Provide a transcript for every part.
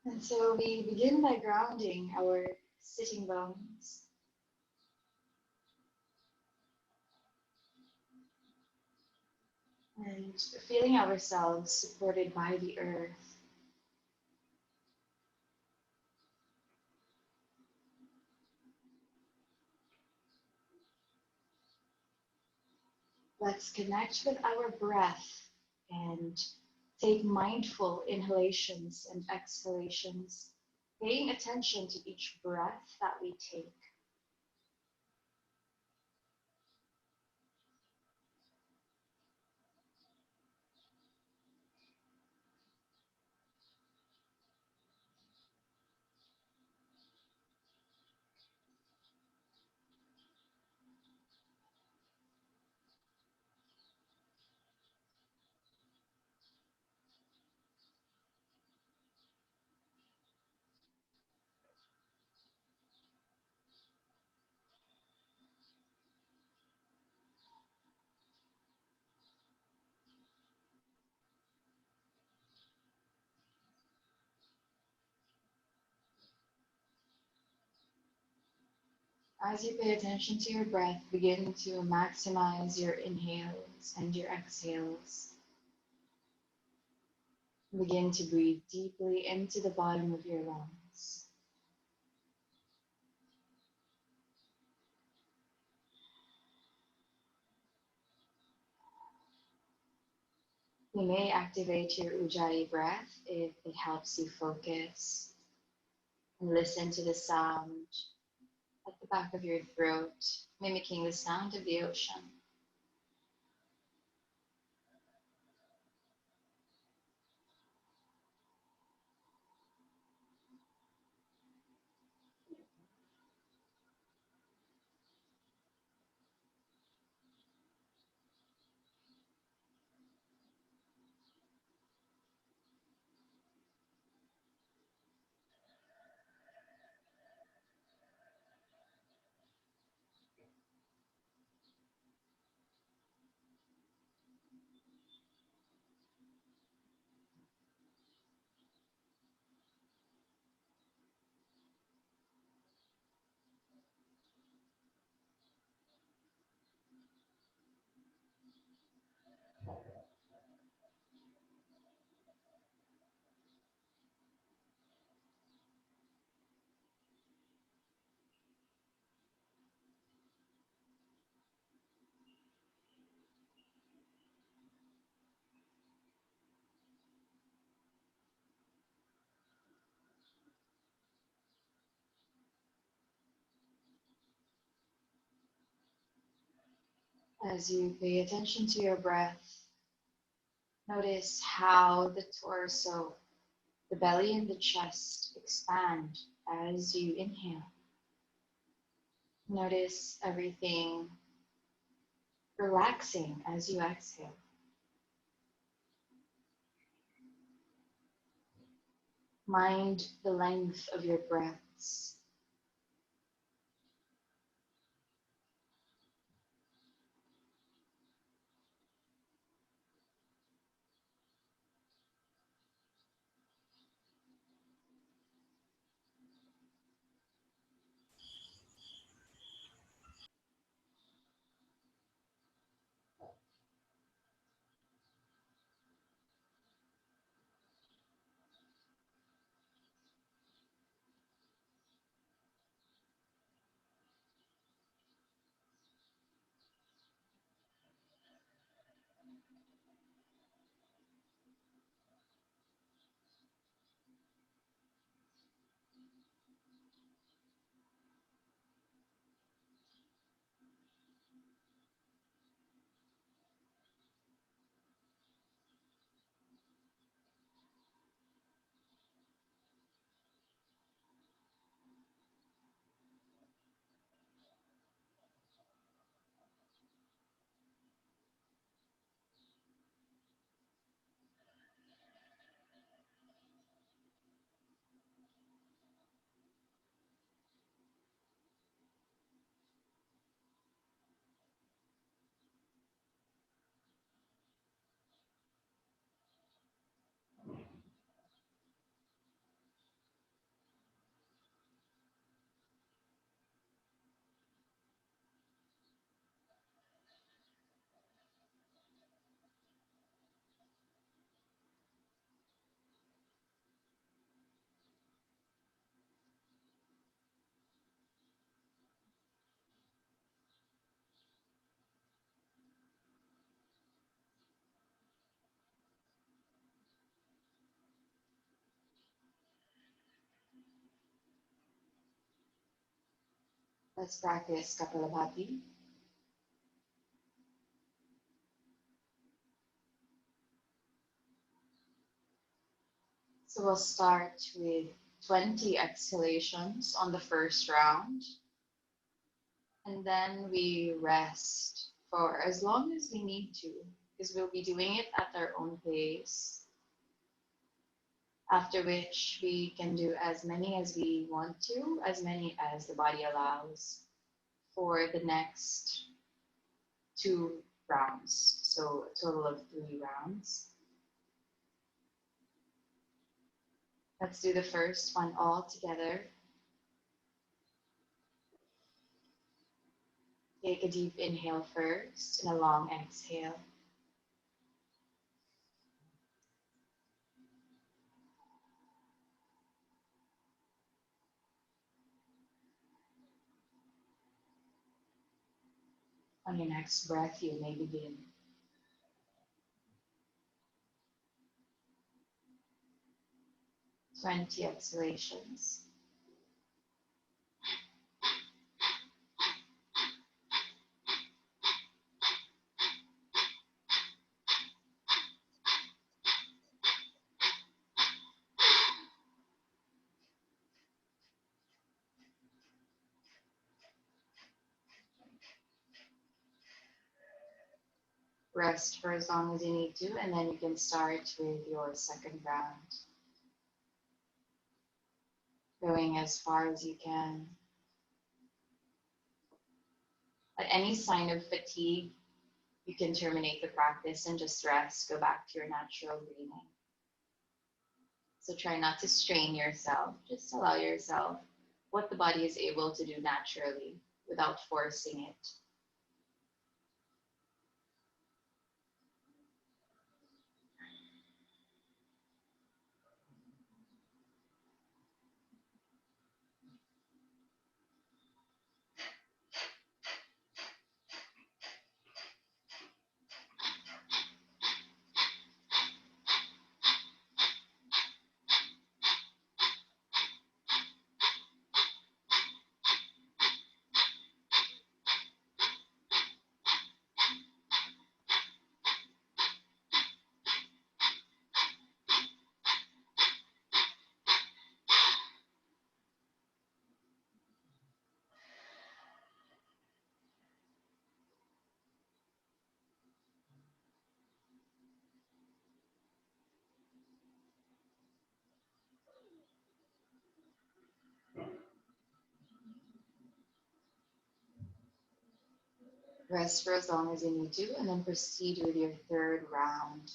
And so we begin by grounding our sitting bones and feeling ourselves supported by the earth. Let's connect with our breath and take mindful inhalations and exhalations, paying attention to each breath that we take. As you pay attention to your breath, begin to maximize your inhales and your exhales. Begin to breathe deeply into the bottom of your lungs. You may activate your Ujjayi breath if it helps you focus and listen to the sound at the back of your throat, mimicking the sound of the ocean. As you pay attention to your breath, notice how the torso, the belly, and the chest expand as you inhale. Notice everything relaxing as you exhale. Mind the length of your breaths. Let's practice Kapalabhati. So we'll start with 20 exhalations on the first round, and then we rest for as long as we need to, because we'll be doing it at our own pace. After which we can do as many as we want to, as many as the body allows for the next 2 rounds. So a total of 3 rounds. Let's do the first one all together. Take a deep inhale first and a long exhale. On your next breath, you may begin. 20 exhalations. Rest for as long as you need to, and then you can start with your second round. Going as far as you can. At any sign of fatigue, you can terminate the practice and just rest, go back to your natural breathing. So try not to strain yourself, just allow yourself what the body is able to do naturally without forcing it. Rest for as long as you need to, and then proceed with your third round.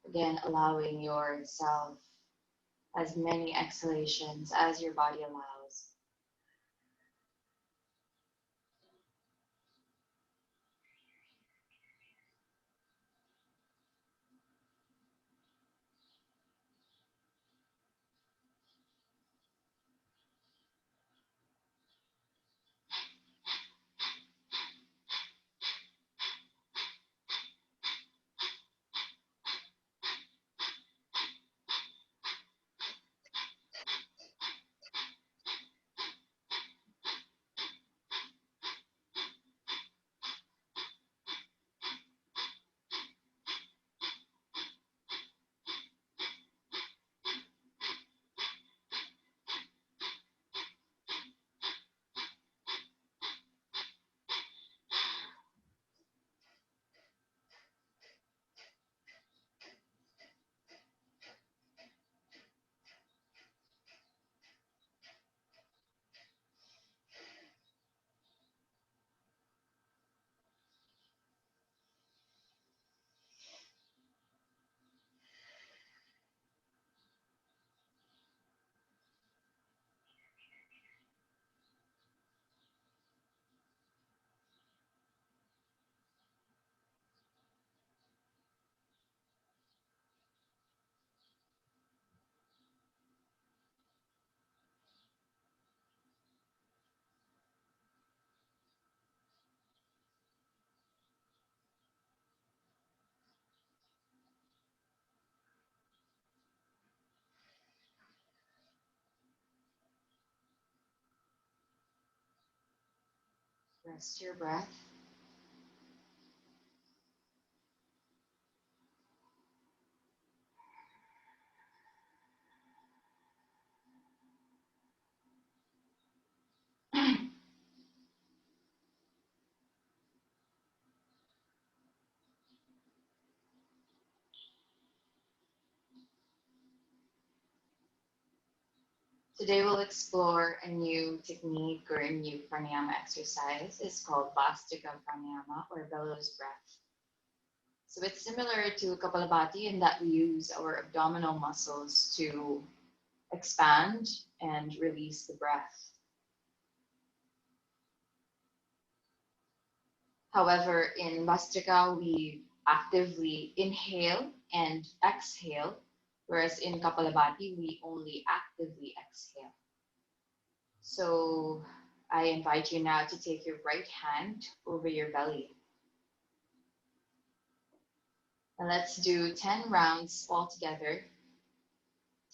Again, allowing yourself as many exhalations as your body allows. Rest your breath. Today we'll explore a new technique or a new pranayama exercise. It's called Vastika Pranayama or bellows breath. So it's similar to Kapalabhati in that we use our abdominal muscles to expand and release the breath. However, in Vastrika, we actively inhale and exhale, whereas in Kapalabhati, we only actively exhale. So I invite you now to take your right hand over your belly. And let's do 10 rounds all together,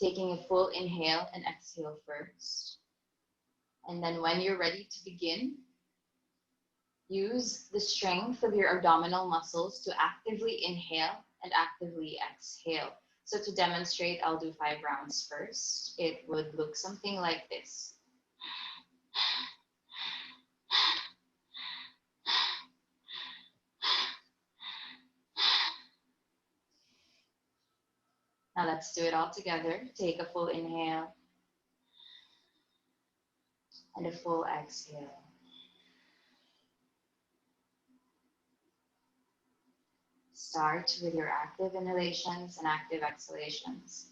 taking a full inhale and exhale first. And then when you're ready to begin, use the strength of your abdominal muscles to actively inhale and actively exhale. So to demonstrate, I'll do 5 rounds first. It would look something like this. Now let's do it all together. Take a full inhale and a full exhale. Start with your active inhalations and active exhalations.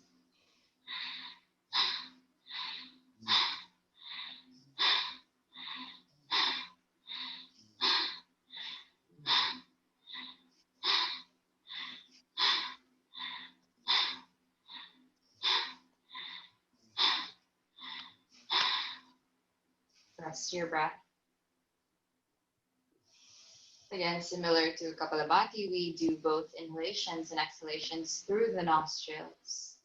Rest your breath. Again, similar to Kapalabhati, we do both inhalations and exhalations through the nostrils.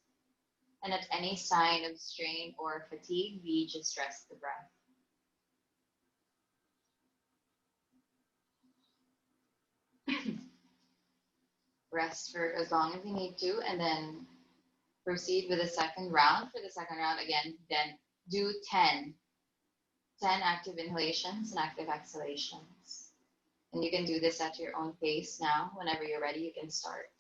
And at any sign of strain or fatigue, we just rest the breath. Rest for as long as you need to, and then proceed with the second round. For the second round, again, then do 10 active inhalations and active exhalations. And you can do this at your own pace now. Whenever you're ready, you can start.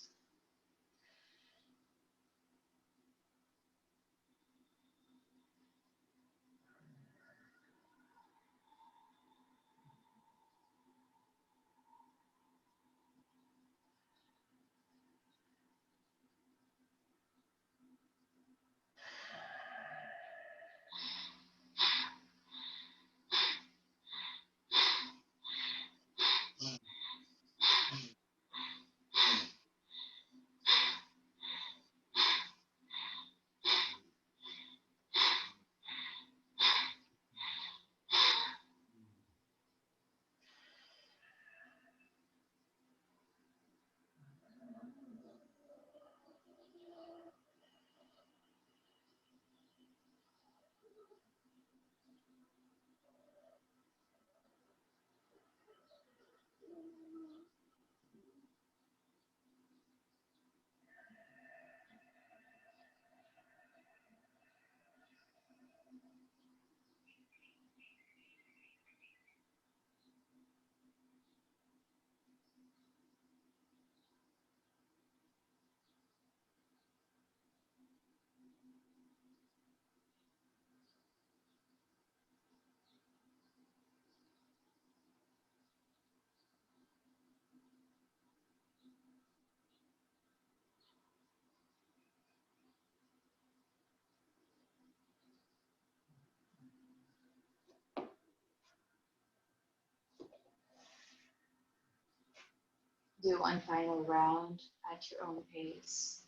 Do one final round at your own pace.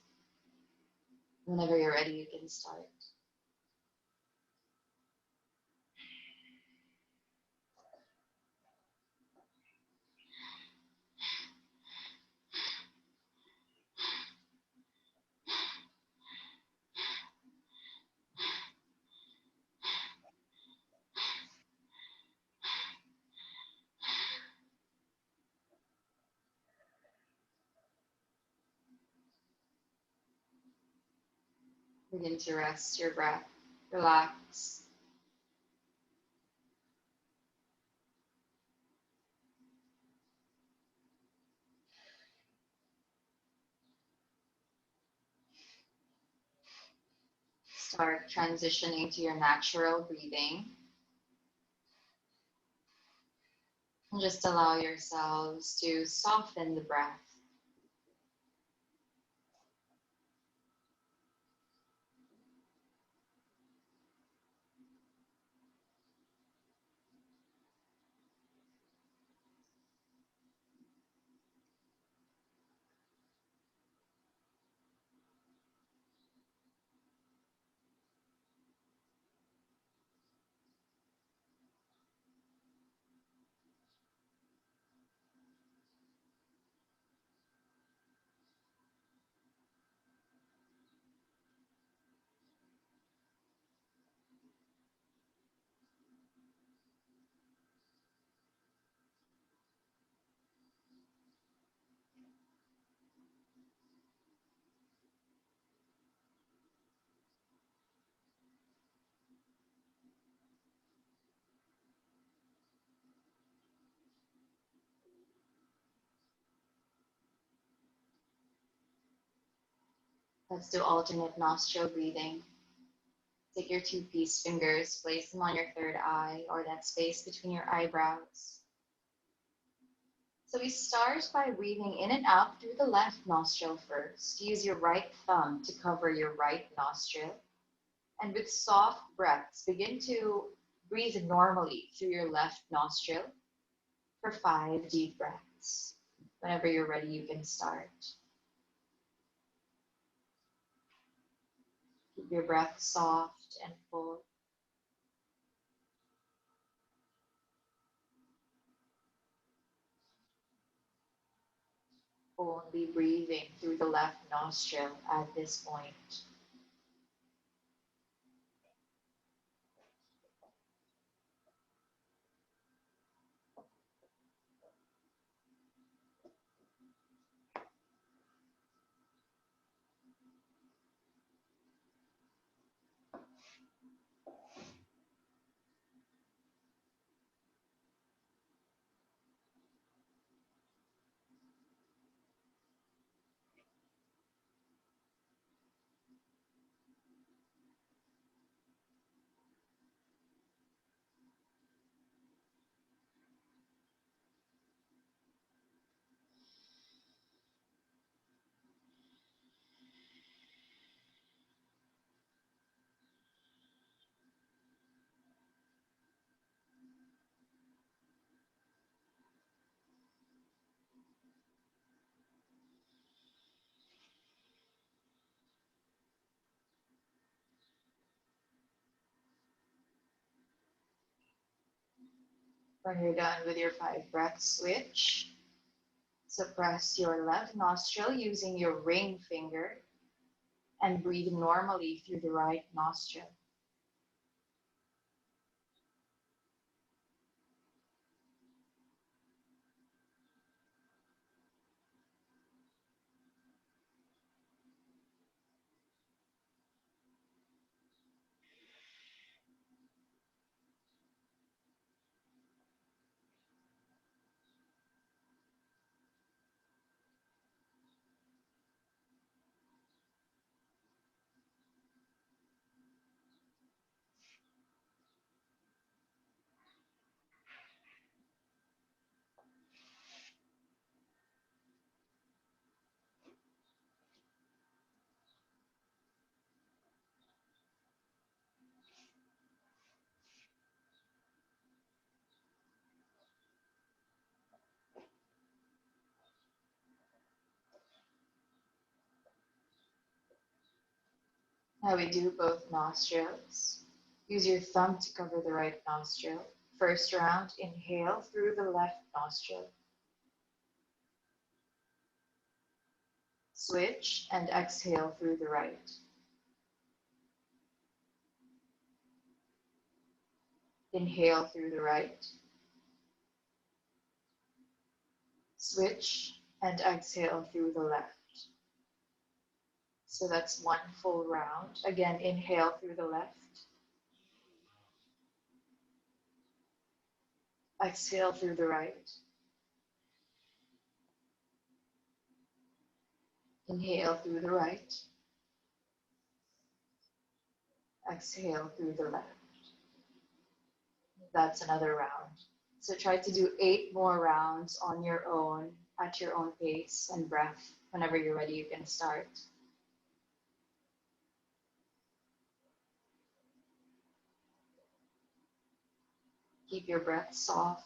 Whenever you're ready, you can start. Begin to rest your breath. Relax. Start transitioning to your natural breathing. And just allow yourselves to soften the breath. Let's do alternate nostril breathing. Take your two peace fingers, place them on your third eye or that space between your eyebrows. So we start by breathing in and out through the left nostril first. Use your right thumb to cover your right nostril. And with soft breaths, begin to breathe normally through your left nostril for 5 deep breaths. Whenever you're ready, you can start. Keep your breath soft and full. Only breathing through the left nostril at this point. When you're done with your 5 breaths, switch. Suppress your left nostril using your ring finger and breathe normally through the right nostril. Now we do both nostrils. Use your thumb to cover the right nostril. First round, inhale through the left nostril. Switch and exhale through the right. Inhale through the right. Switch and exhale through the left. So that's one full round. Again, inhale through the left, exhale through the right. Inhale through the right, exhale through the left. That's another round. So try to do 8 more rounds on your own, at your own pace and breath. Whenever you're ready, you can start. Keep your breath soft.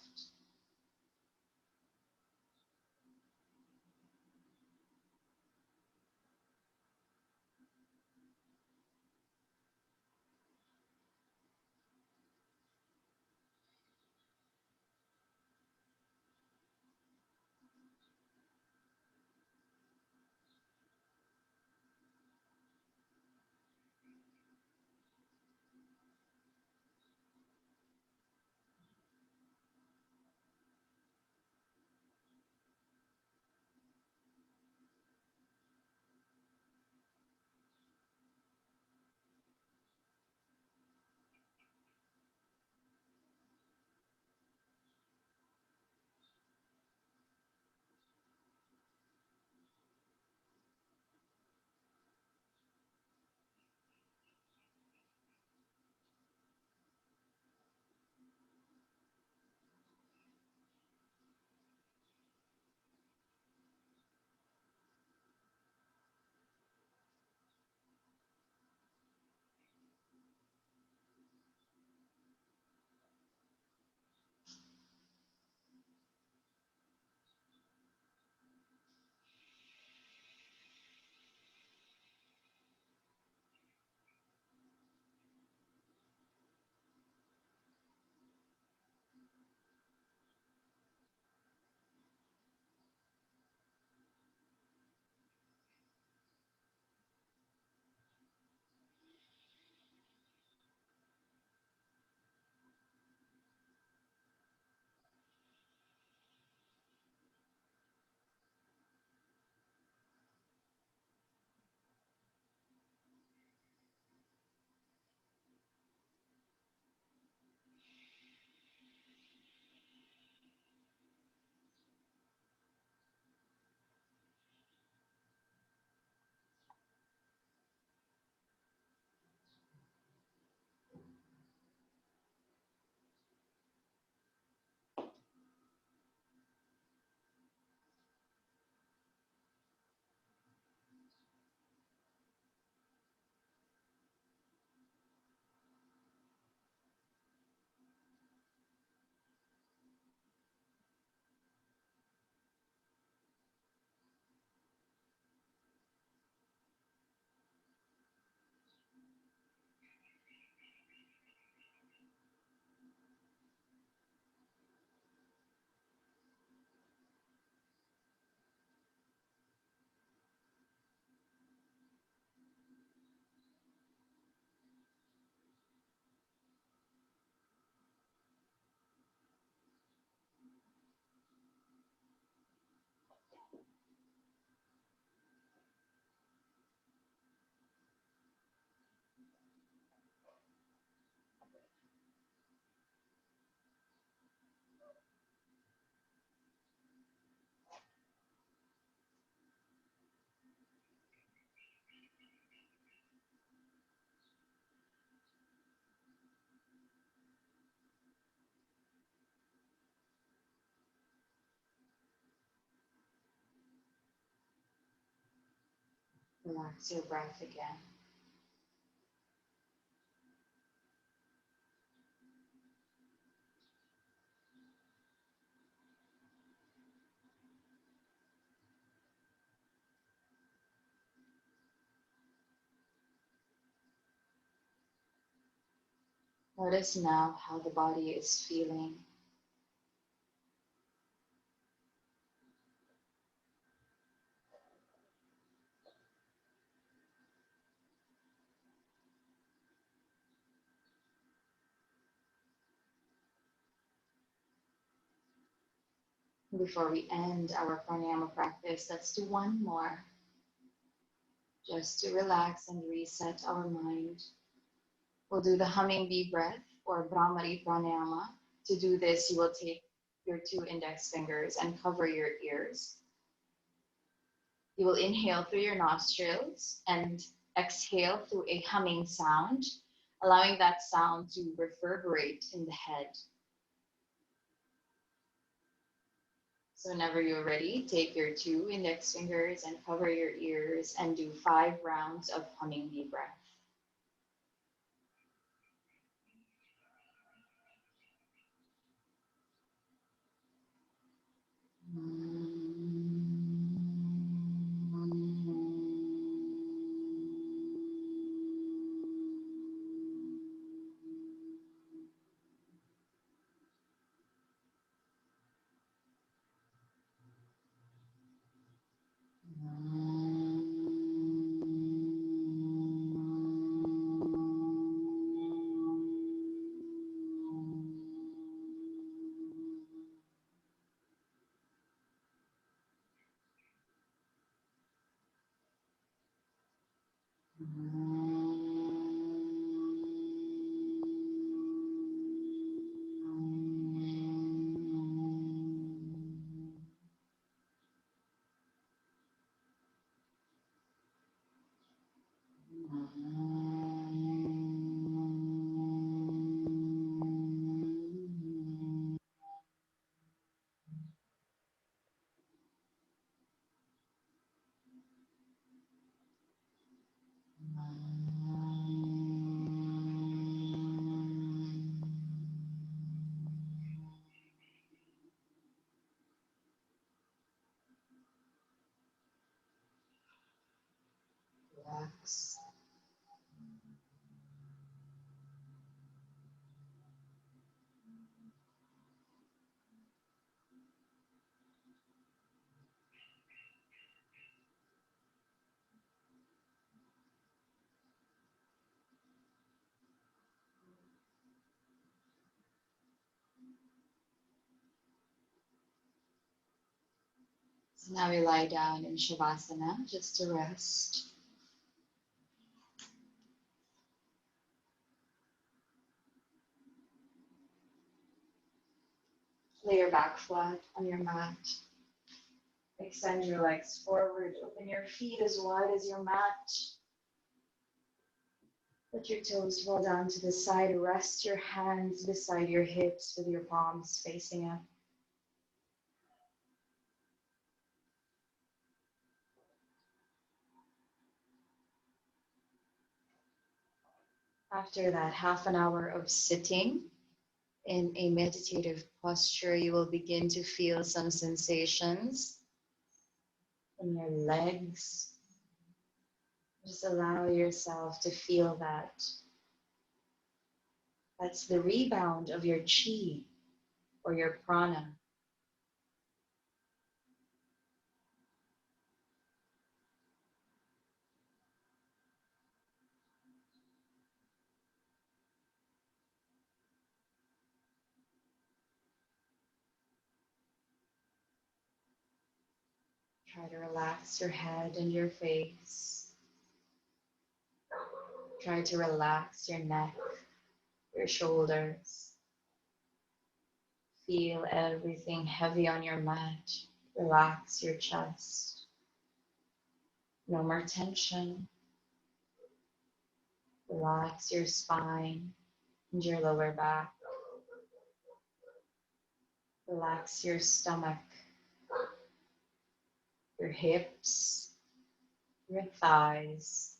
Relax your breath again. Notice now how the body is feeling. Before we end our pranayama practice, let's do one more. just to relax and reset our mind. We'll do the humming bee breath or Brahmari Pranayama. To do this, you will take your 2 index fingers and cover your ears. You will inhale through your nostrils and exhale through a humming sound, allowing that sound to reverberate in the head. So whenever you're ready, take your 2 index fingers and cover your ears and do 5 rounds of humming bee breath. Relax. So now we lie down in Shavasana just to rest. Lay your back flat on your mat. Extend your legs forward. Open your feet as wide as your mat. Let your toes fall down to the side. Rest your hands beside your hips with your palms facing up. After that half an hour of sitting in a meditative posture, you will begin to feel some sensations in your legs. Just allow yourself to feel that. That's the rebound of your chi or your prana. Try to relax your head and your face. Try to relax your neck, your shoulders. Feel everything heavy on your mat. Relax your chest. No more tension. Relax your spine and your lower back. Relax your stomach, your hips, your thighs,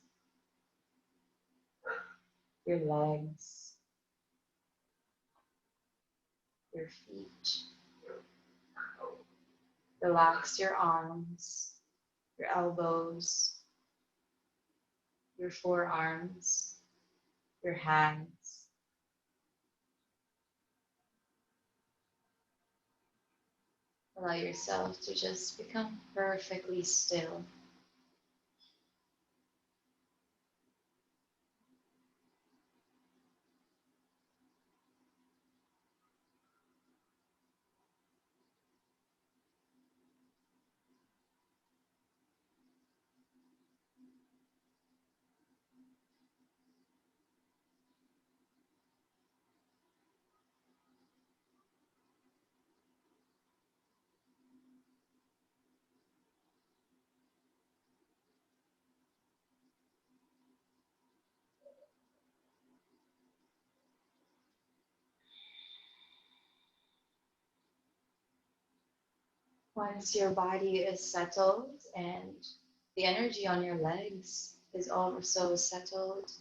your legs, your feet. Relax your arms, your elbows, your forearms, your hands. Allow yourself to just become perfectly still. Once your body is settled and the energy on your legs is also settled,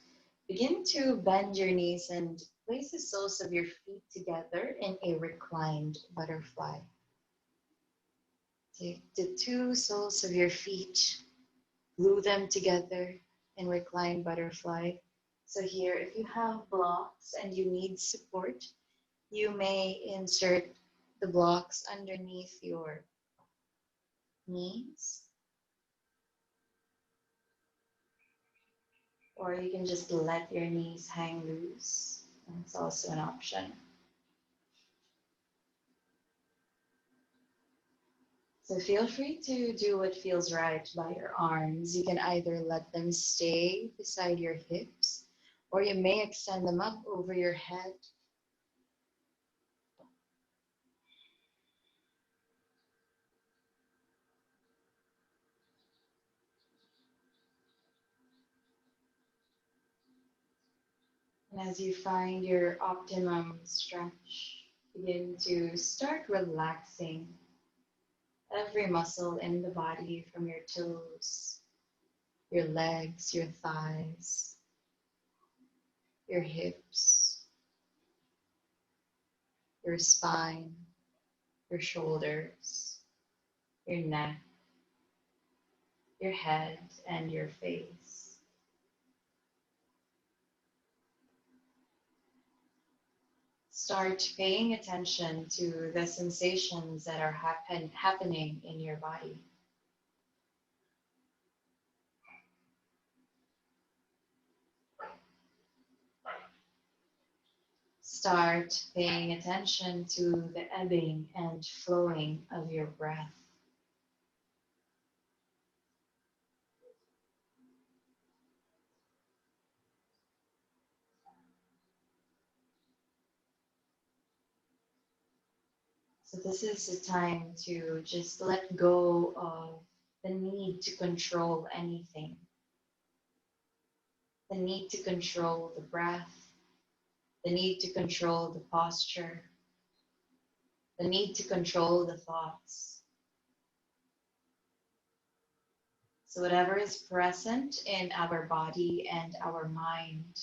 begin to bend your knees and place the soles of your feet together in a reclined butterfly. Take the two soles of your feet, glue them together in reclined butterfly. So here, if you have blocks and you need support, you may insert the blocks underneath your knees, or you can just let your knees hang loose. That's also an option. So feel free to do what feels right by your arms. You can either let them stay beside your hips, or you may extend them up over your head. And as you find your optimum stretch, begin to start relaxing every muscle in the body from your toes, your legs, your thighs, your hips, your spine, your shoulders, your neck, your head, and your face. Start paying attention to the sensations that are happening in your body. Start paying attention to the ebbing and flowing of your breath. So this is the time to just let go of the need to control anything, the need to control the breath, the need to control the posture, the need to control the thoughts. So whatever is present in our body and our mind,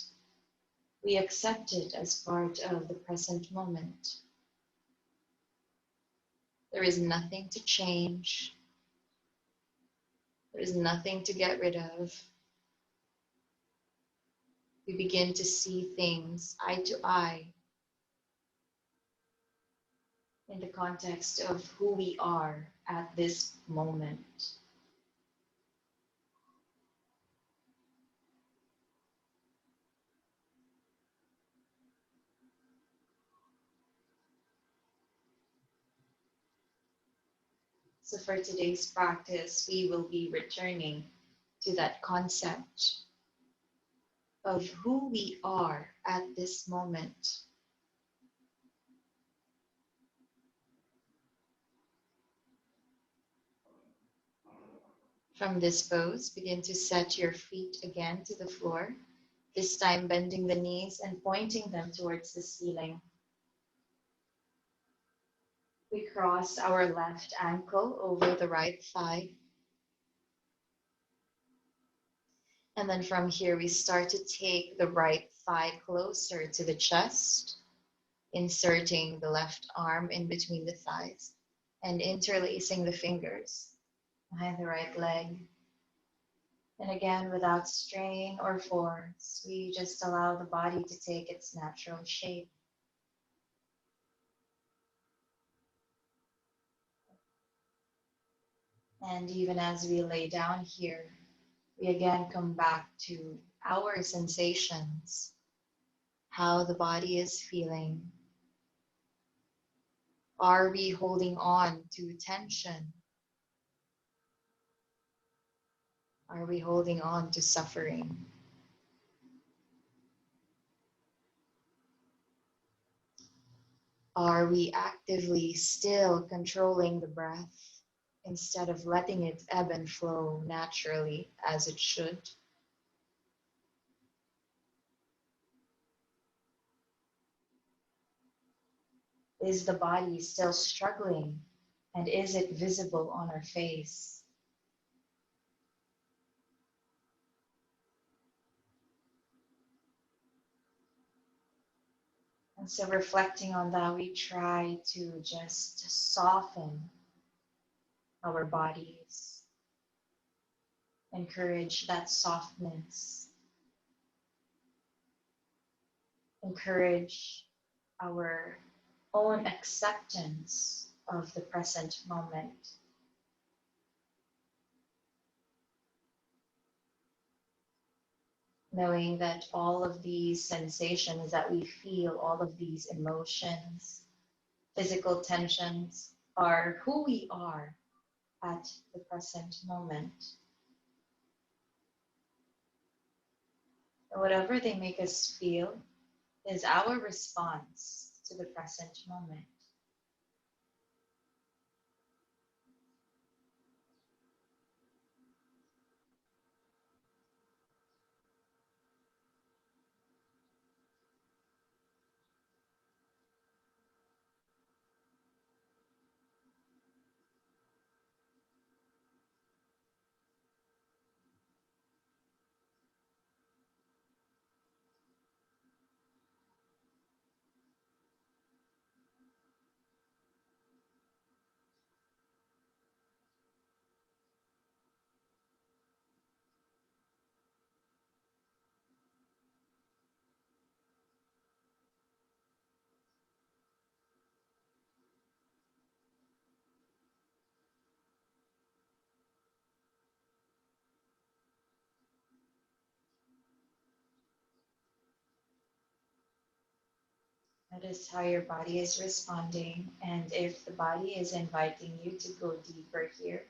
we accept it as part of the present moment. There is nothing to change. There is nothing to get rid of. We begin to see things eye to eye in the context of who we are at this moment. So for today's practice, we will be returning to that concept of who we are at this moment. From this pose, begin to set your feet again to the floor, this time bending the knees and pointing them towards the ceiling. We cross our left ankle over the right thigh. And then from here, we start to take the right thigh closer to the chest, inserting the left arm in between the thighs and interlacing the fingers behind the right leg. And again, without strain or force, we just allow the body to take its natural shape. And even as we lay down here, we again come back to our sensations, how the body is feeling. Are we holding on to tension? Are we holding on to suffering? Are we actively still controlling the breath instead of letting it ebb and flow naturally as it should? Is the body still struggling And is it visible on our face? And so reflecting on that, we try to just soften our bodies, encourage that softness, encourage our own acceptance of the present moment, knowing that all of these sensations that we feel, all of these emotions, physical tensions, are who we are at the present moment. And whatever they make us feel is our response to the present moment. Notice how your body is responding, and if the body is inviting you to go deeper here,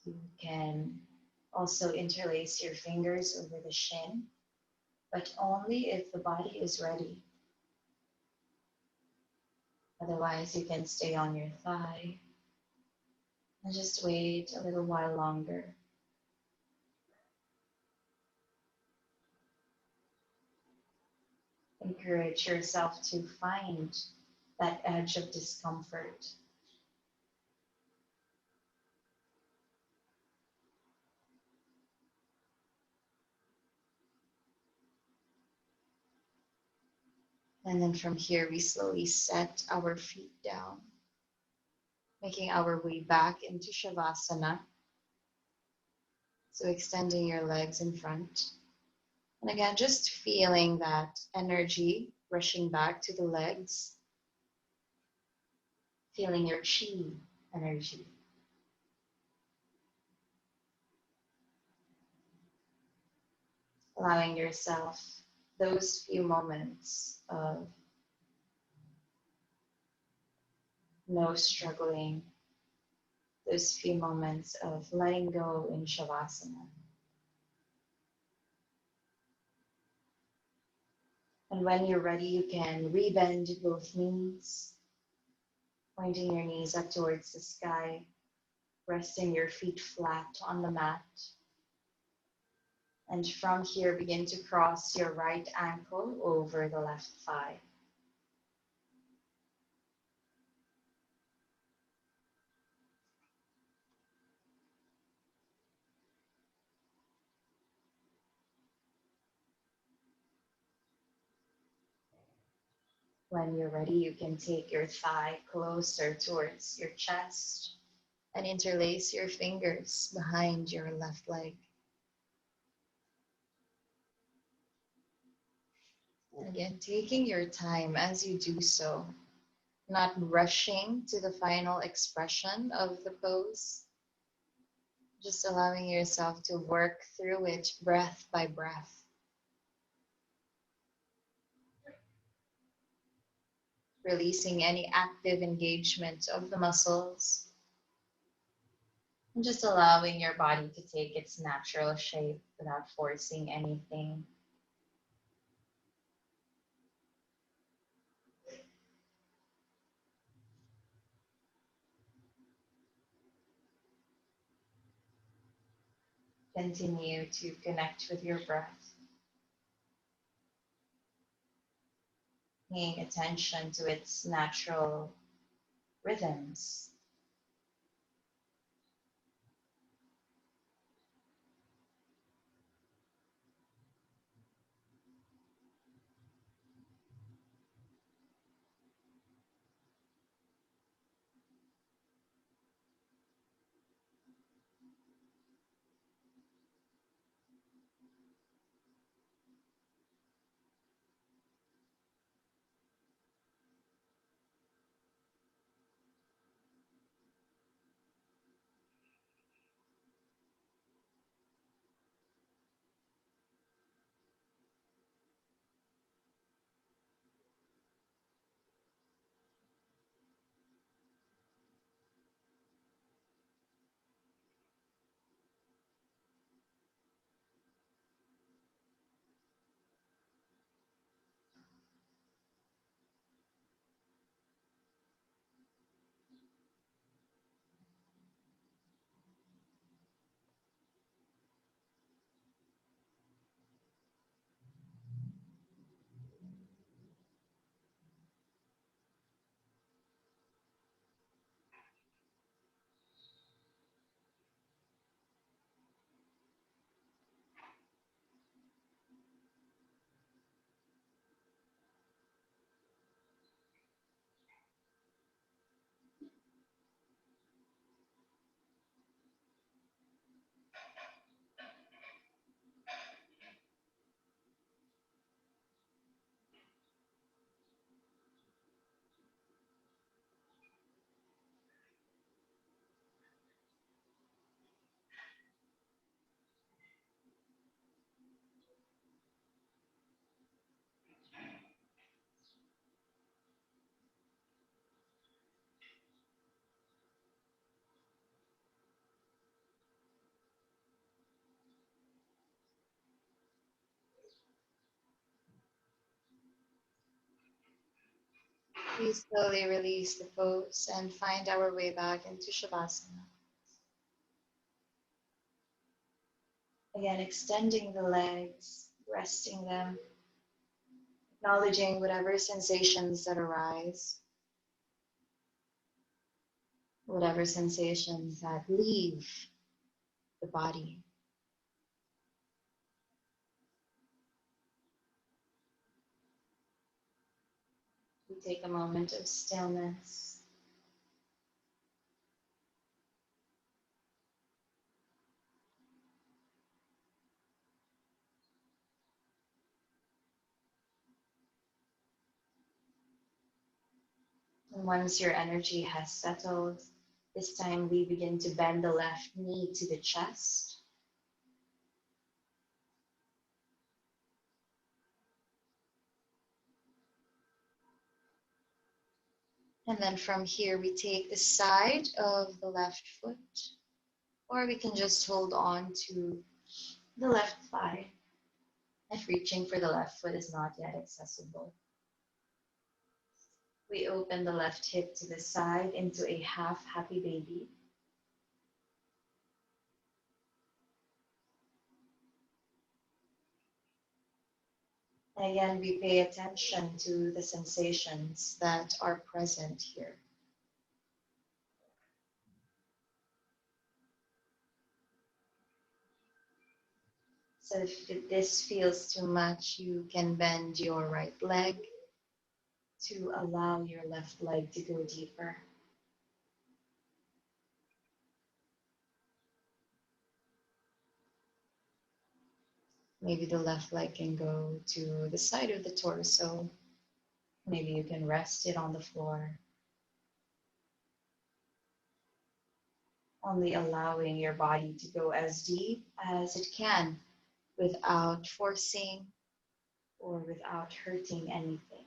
you can also interlace your fingers over the shin, but only if the body is ready. Otherwise, you can stay on your thigh and just wait a little while longer. Encourage yourself to find that edge of discomfort. And then from here, we slowly set our feet down, making our way back into Shavasana. So extending your legs in front. And again, just feeling that energy rushing back to the legs, feeling your chi energy. Allowing yourself those few moments of no struggling, those few moments of letting go in Shavasana. And when you're ready, you can rebend both knees, pointing your knees up towards the sky, resting your feet flat on the mat. And from here, begin to cross your right ankle over the left thigh. When you're ready, you can take your thigh closer towards your chest and interlace your fingers behind your left leg. And again, taking your time as you do so, not rushing to the final expression of the pose, just allowing yourself to work through it breath by breath, releasing any active engagement of the muscles, and just allowing your body to take its natural shape without forcing anything. Continue to connect with your breath, paying attention to its natural rhythms. We slowly release the pose and find our way back into Shavasana. Again, extending the legs, resting them, acknowledging whatever sensations that arise, whatever sensations that leave the body. We take a moment of stillness. And once your energy has settled, this time we begin to bend the left knee to the chest. And then from here, we take the side of the left foot, or we can just hold on to the left thigh if reaching for the left foot is not yet accessible. We open the left hip to the side into a half happy baby. And again, we pay attention to the sensations that are present here. So if this feels too much, you can bend your right leg to allow your left leg to go deeper. Maybe the left leg can go to the side of the torso. Maybe you can rest it on the floor, only allowing your body to go as deep as it can without forcing or without hurting anything.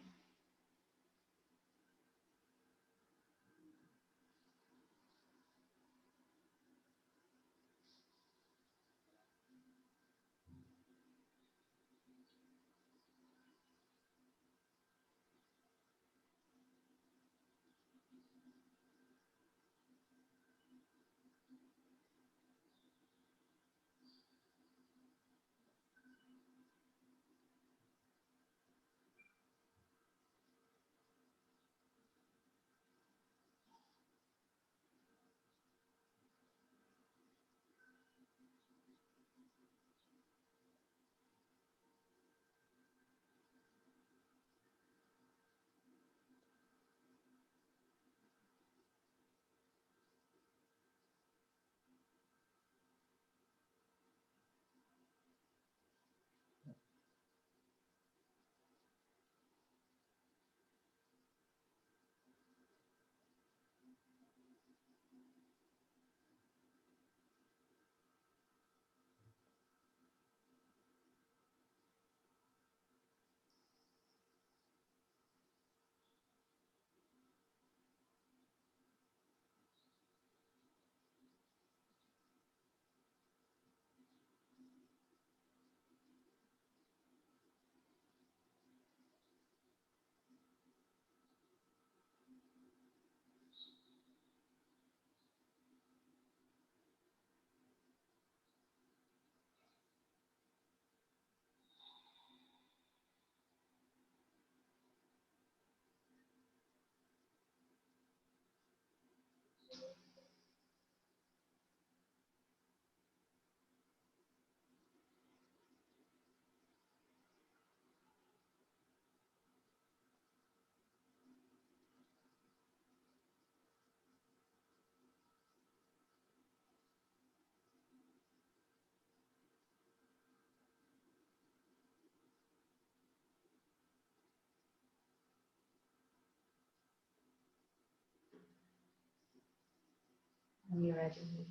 When you're ready,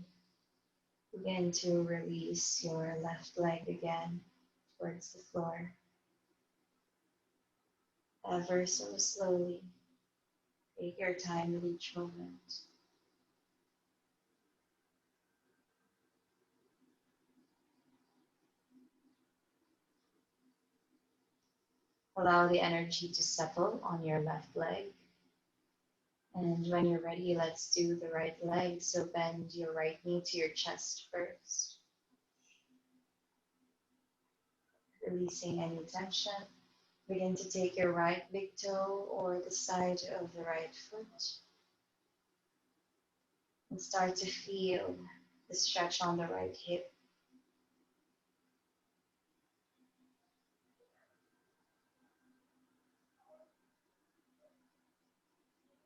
begin to release your left leg again towards the floor, ever so slowly. Take your time with each moment. Allow the energy to settle on your left leg. And when you're ready, let's do the right leg. So bend your right knee to your chest first, releasing any tension. Begin to take your right big toe or the side of the right foot and start to feel the stretch on the right hip.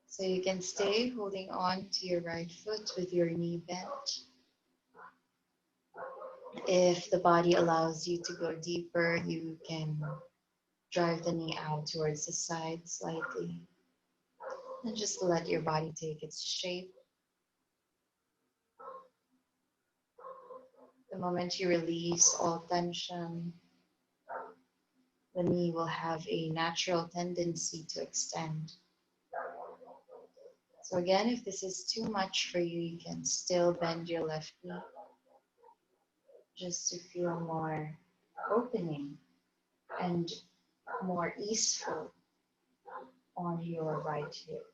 So you can stay holding on to your right foot with your knee bent. If the body allows you to go deeper, you can drive the knee out towards the side slightly and just let your body take its shape. The moment you release all tension, the knee will have a natural tendency to extend. So again, if this is too much for you, you can still bend your left knee just to feel more opening and more easeful on your right hip.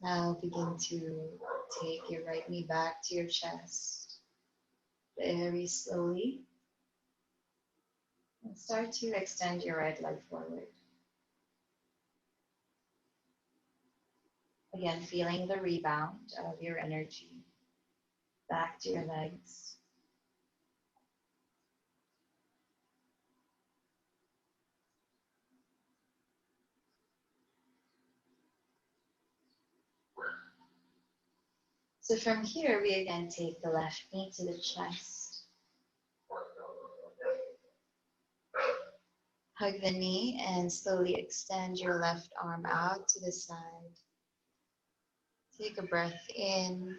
Now begin to take your right knee back to your chest very slowly and start to extend your right leg forward. Again, feeling the rebound of your energy back to your legs. So from here, we again take the left knee to the chest. Hug the knee and slowly extend your left arm out to the side. Take a breath in.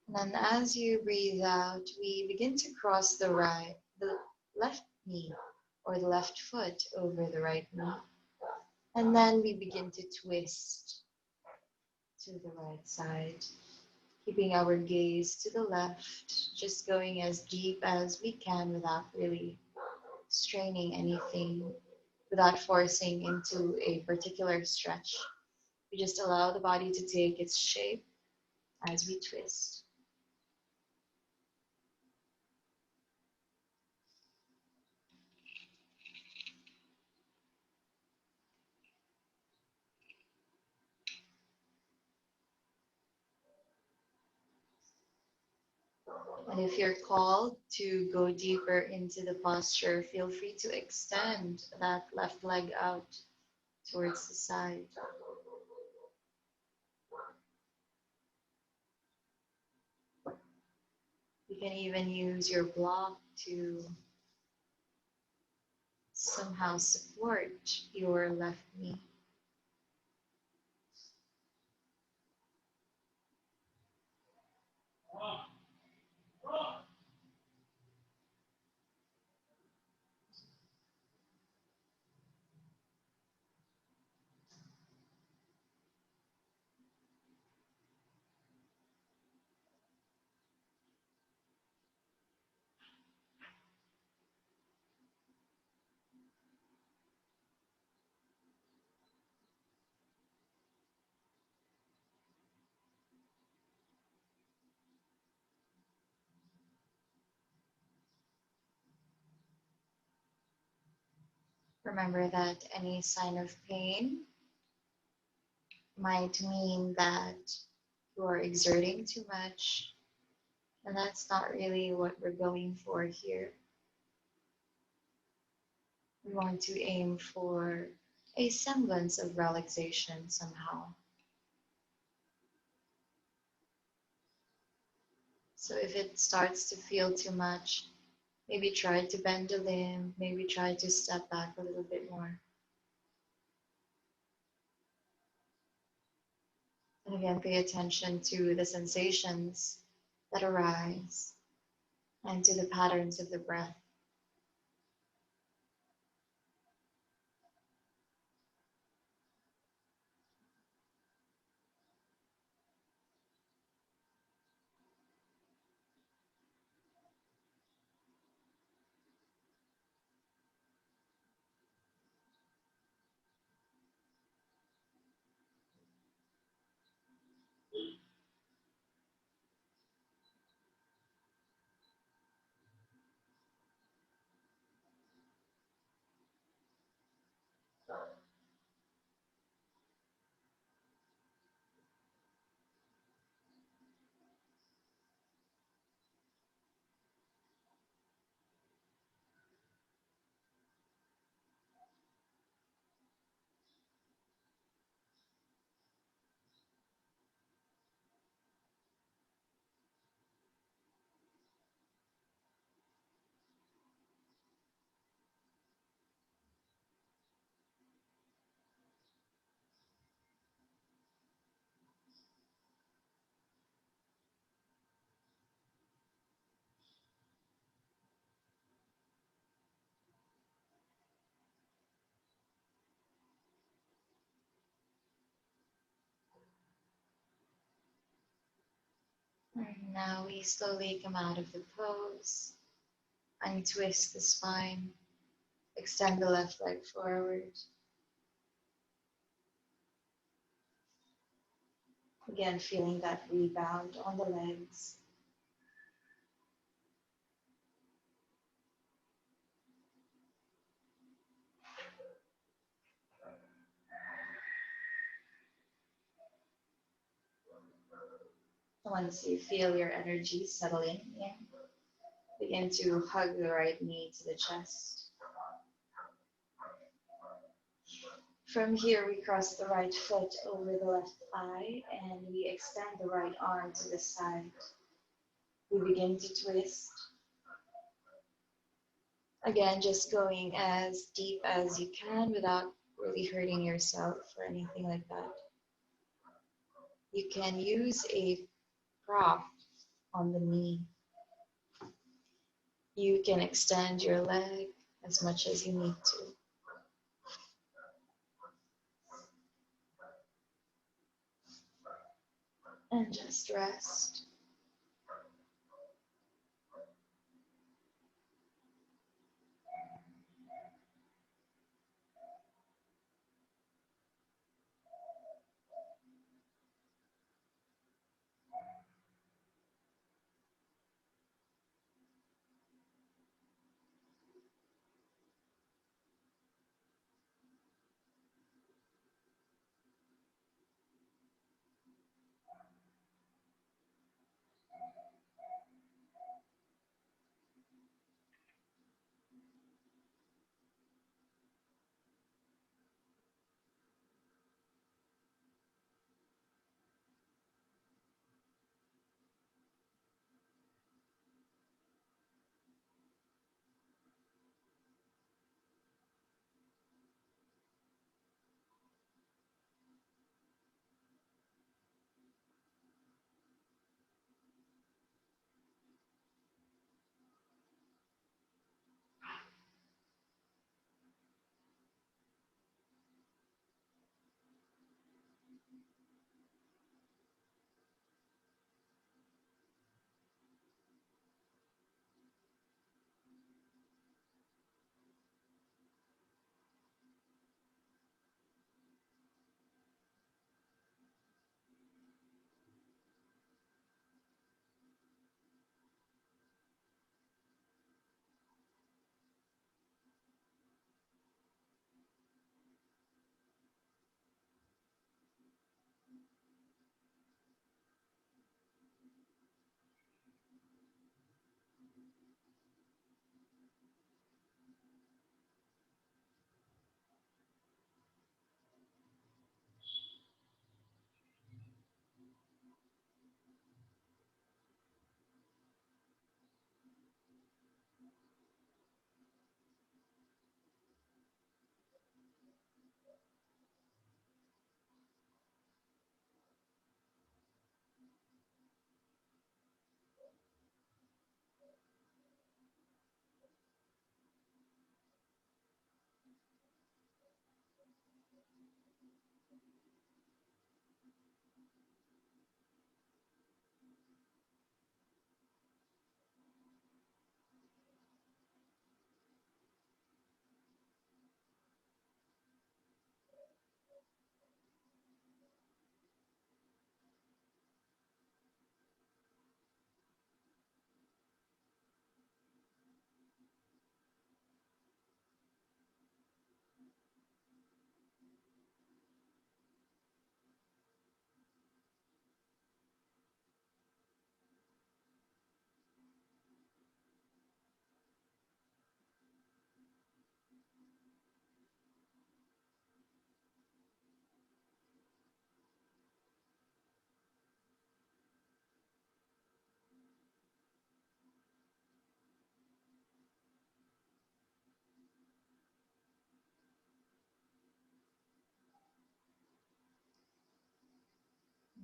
And then as you breathe out, we begin to cross the left knee or the left foot over the right knee. And then we begin to twist to the right side, keeping our gaze to the left, just going as deep as we can without really straining anything, without forcing into a particular stretch. We just allow the body to take its shape as we twist. And if you're called to go deeper into the posture, feel free to extend that left leg out towards the side. You can even use your block to somehow support your left knee. Remember that any sign of pain might mean that you are exerting too much, and that's not really what we're going for here. We want to aim for a semblance of relaxation somehow. So if it starts to feel too much, maybe try to bend the limb, maybe try to step back a little bit more. And again, pay attention to the sensations that arise and to the patterns of the breath. And now we slowly come out of the pose, untwist the spine, extend the left leg forward. Again, feeling that rebound on the legs. Once you feel your energy settling in, begin to hug the right knee to the chest. From here, we cross the right foot over the left thigh and we extend the right arm to the side. We begin to twist. Again, just going as deep as you can without really hurting yourself or anything like that. You can use a prop on the knee. You can extend your leg as much as you need to. And just rest.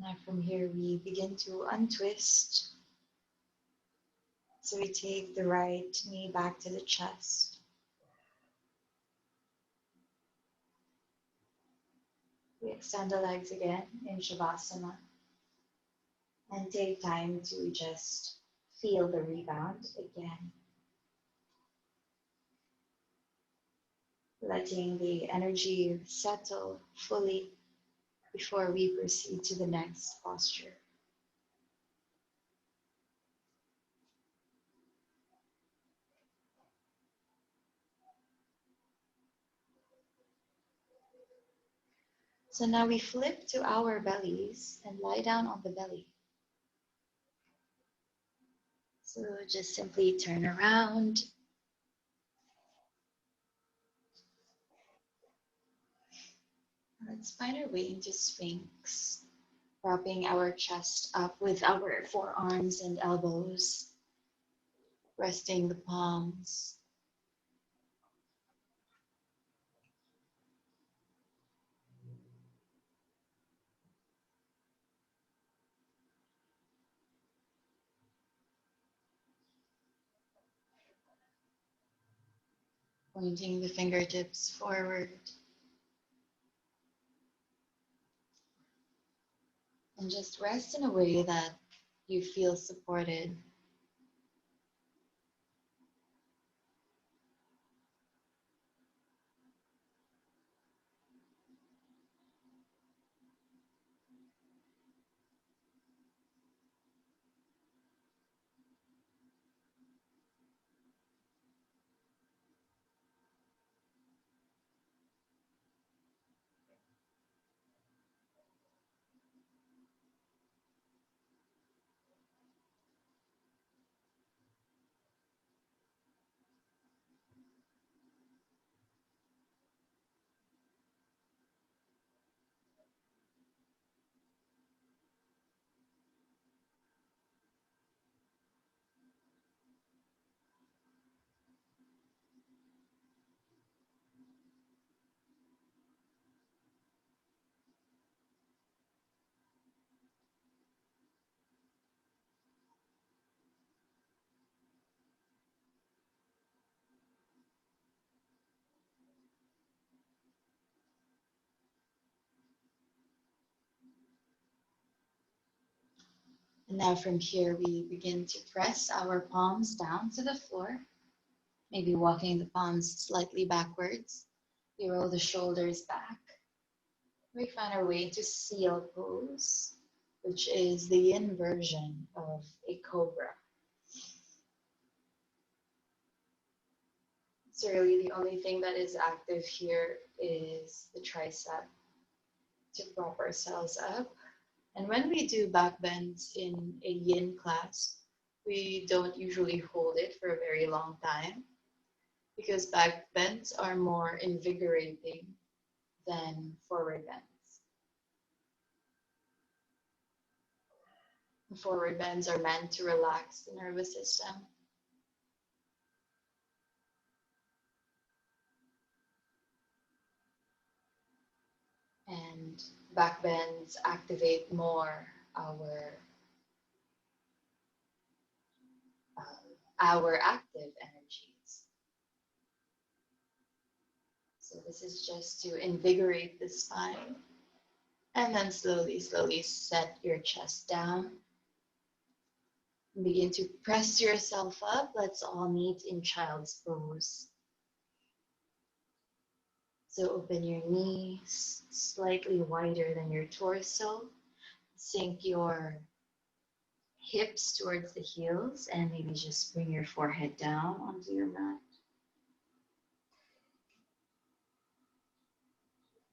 Now from here we begin to untwist. So we take the right knee back to the chest. We extend the legs again in Shavasana and take time to just feel the rebound again. Letting the energy settle fully before we proceed to the next posture. So now we flip to our bellies and lie down on the belly. So just simply turn around. Let's find our way into Sphinx, propping our chest up with our forearms and elbows, resting the palms. Pointing the fingertips forward and just rest in a way that you feel supported. And now from here, we begin to press our palms down to the floor, maybe walking the palms slightly backwards. We roll the shoulders back. We find our way to seal pose, which is the yin version of a cobra. So really the only thing that is active here is the tricep to prop ourselves up. And when we do back bends in a yin class, we don't usually hold it for a very long time because back bends are more invigorating than forward bends. Forward bends are meant to relax the nervous system. And back bends activate more our active energies. So this is just to invigorate the spine. And then slowly, slowly set your chest down. Begin to press yourself up. Let's all meet in child's pose. So open your knees slightly wider than your torso. Sink your hips towards the heels and maybe just bring your forehead down onto your mat.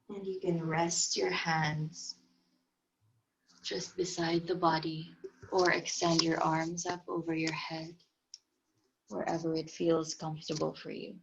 And you can rest your hands just beside the body or extend your arms up over your head, wherever it feels comfortable for you.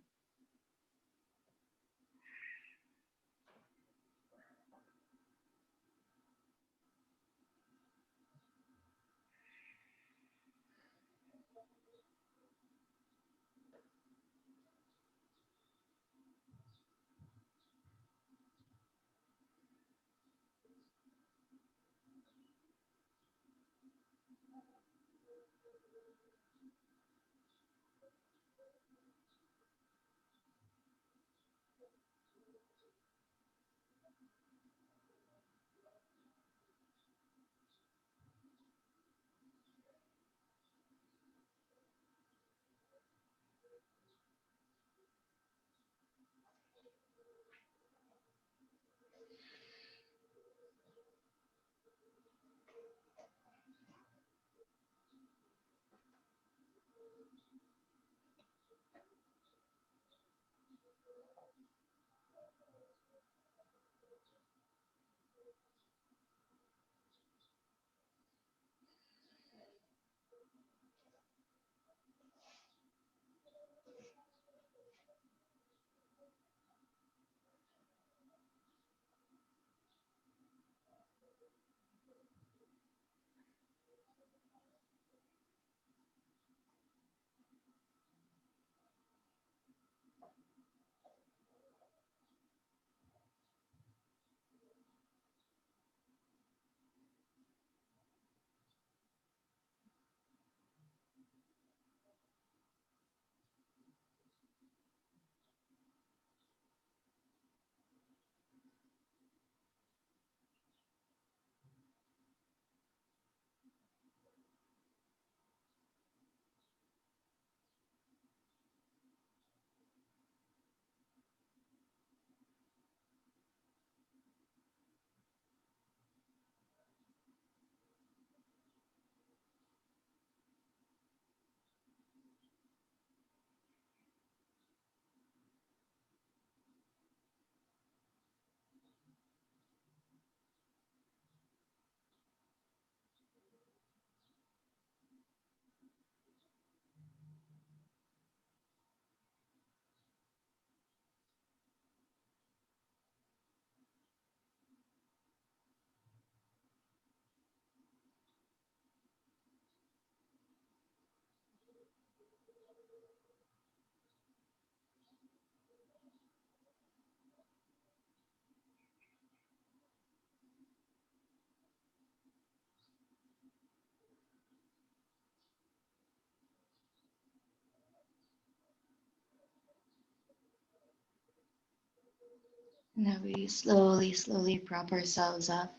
Now we slowly prop ourselves up.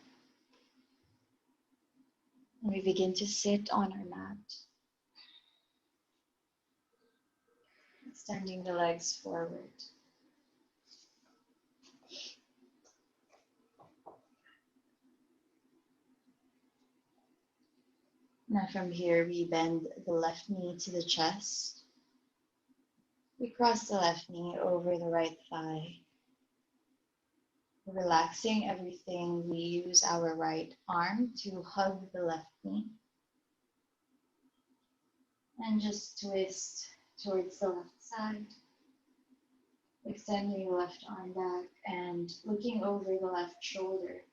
And we begin to sit on our mat, extending the legs forward. Now from here, we bend the left knee to the chest. We cross the left knee over the right thigh. Relaxing everything, we use our right arm to hug the left knee. And just twist towards the left side, extending the left arm back and looking over the left shoulder.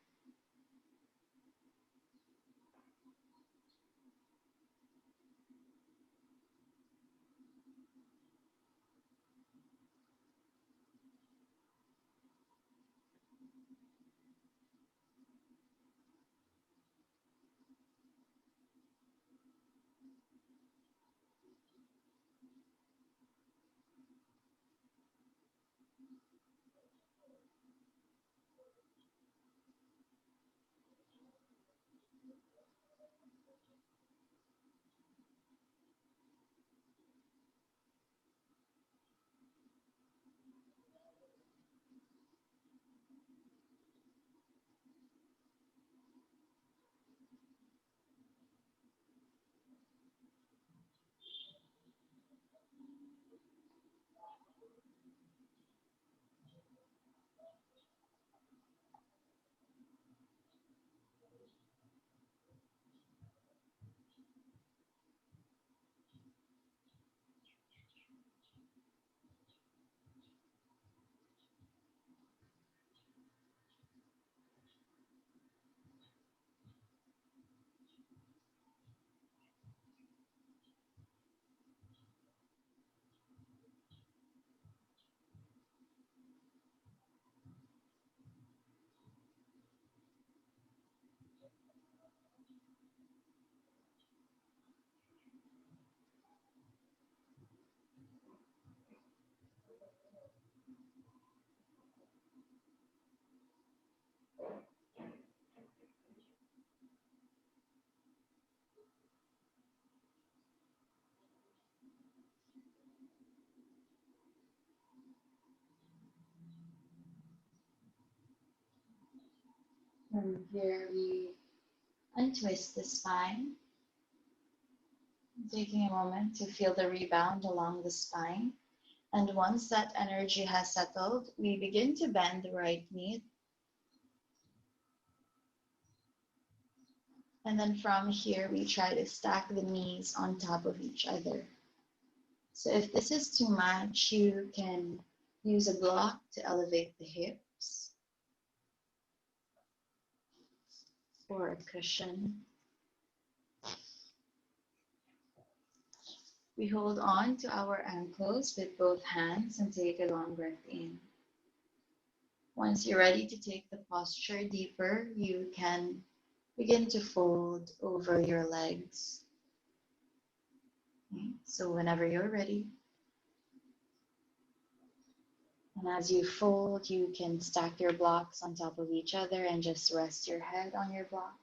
From here, we untwist the spine, taking a moment to feel the rebound along the spine. And once that energy has settled, we begin to bend the right knee. And then from here, we try to stack the knees on top of each other. So if this is too much, you can use a block to elevate the hips or a cushion. We hold on to our ankles with both hands and take a long breath in. Once you're ready to take the posture deeper, you can begin to fold over your legs. Okay, so whenever you're ready, and as you fold, you can stack your blocks on top of each other and just rest your head on your blocks.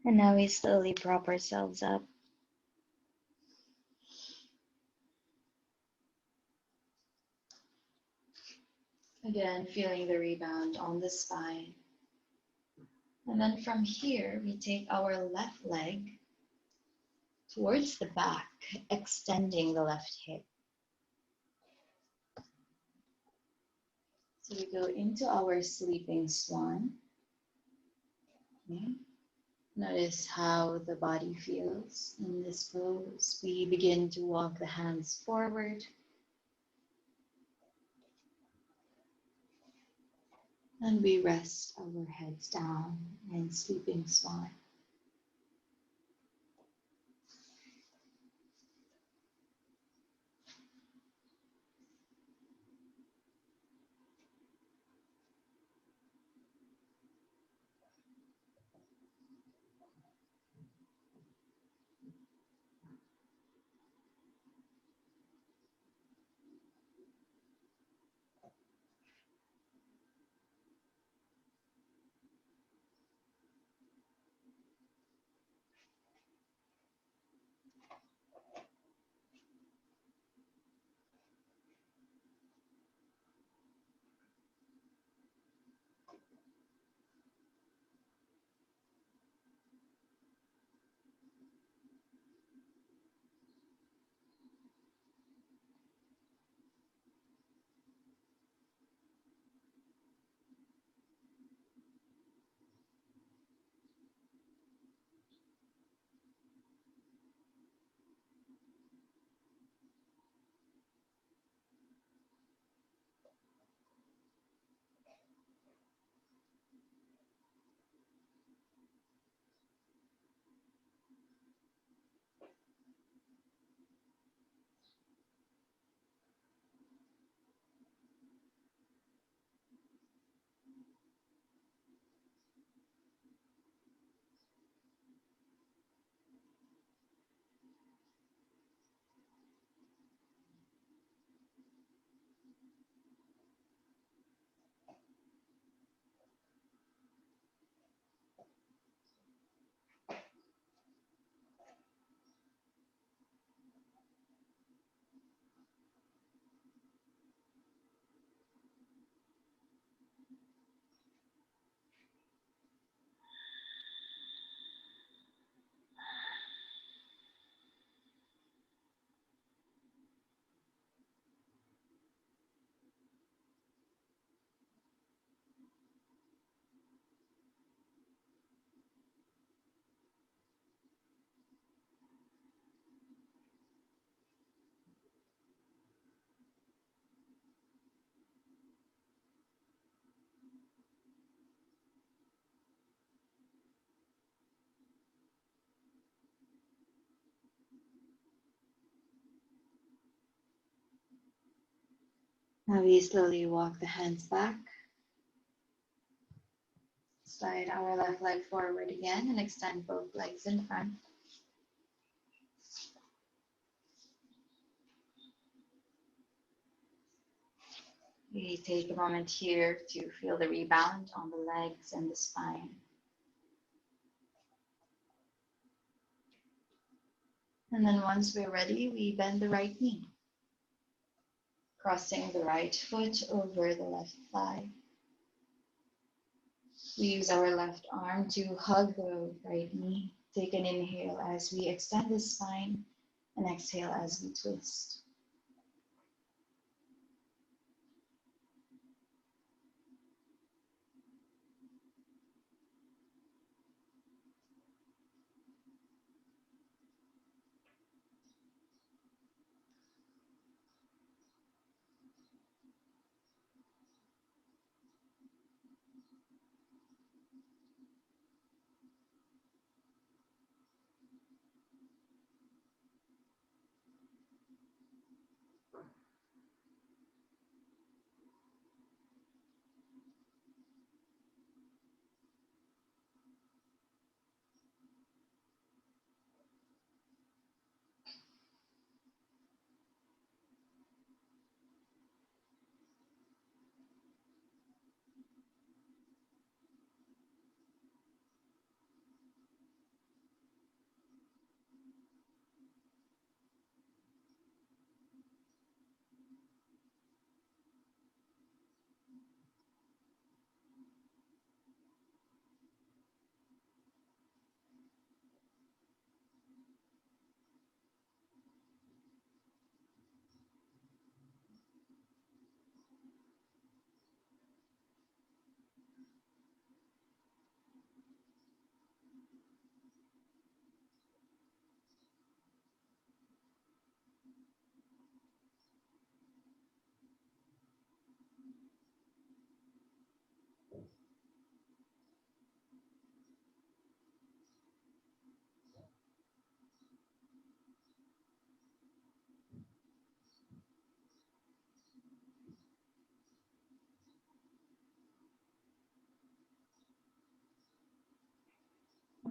And now we slowly prop ourselves up. Again, feeling the rebound on the spine. And then from here, we take our left leg towards the back, extending the left hip. So we go into our sleeping swan. Okay. Notice how the body feels in this pose. We begin to walk the hands forward. And we rest our heads down in sleeping swan. Now we slowly walk the hands back. Slide our left leg forward again and extend both legs in front. We take a moment here to feel the rebound on the legs and the spine. And then once we're ready, we bend the right knee, crossing the right foot over the left thigh. We use our left arm to hug the right knee. Take an inhale as we extend the spine and exhale as we twist.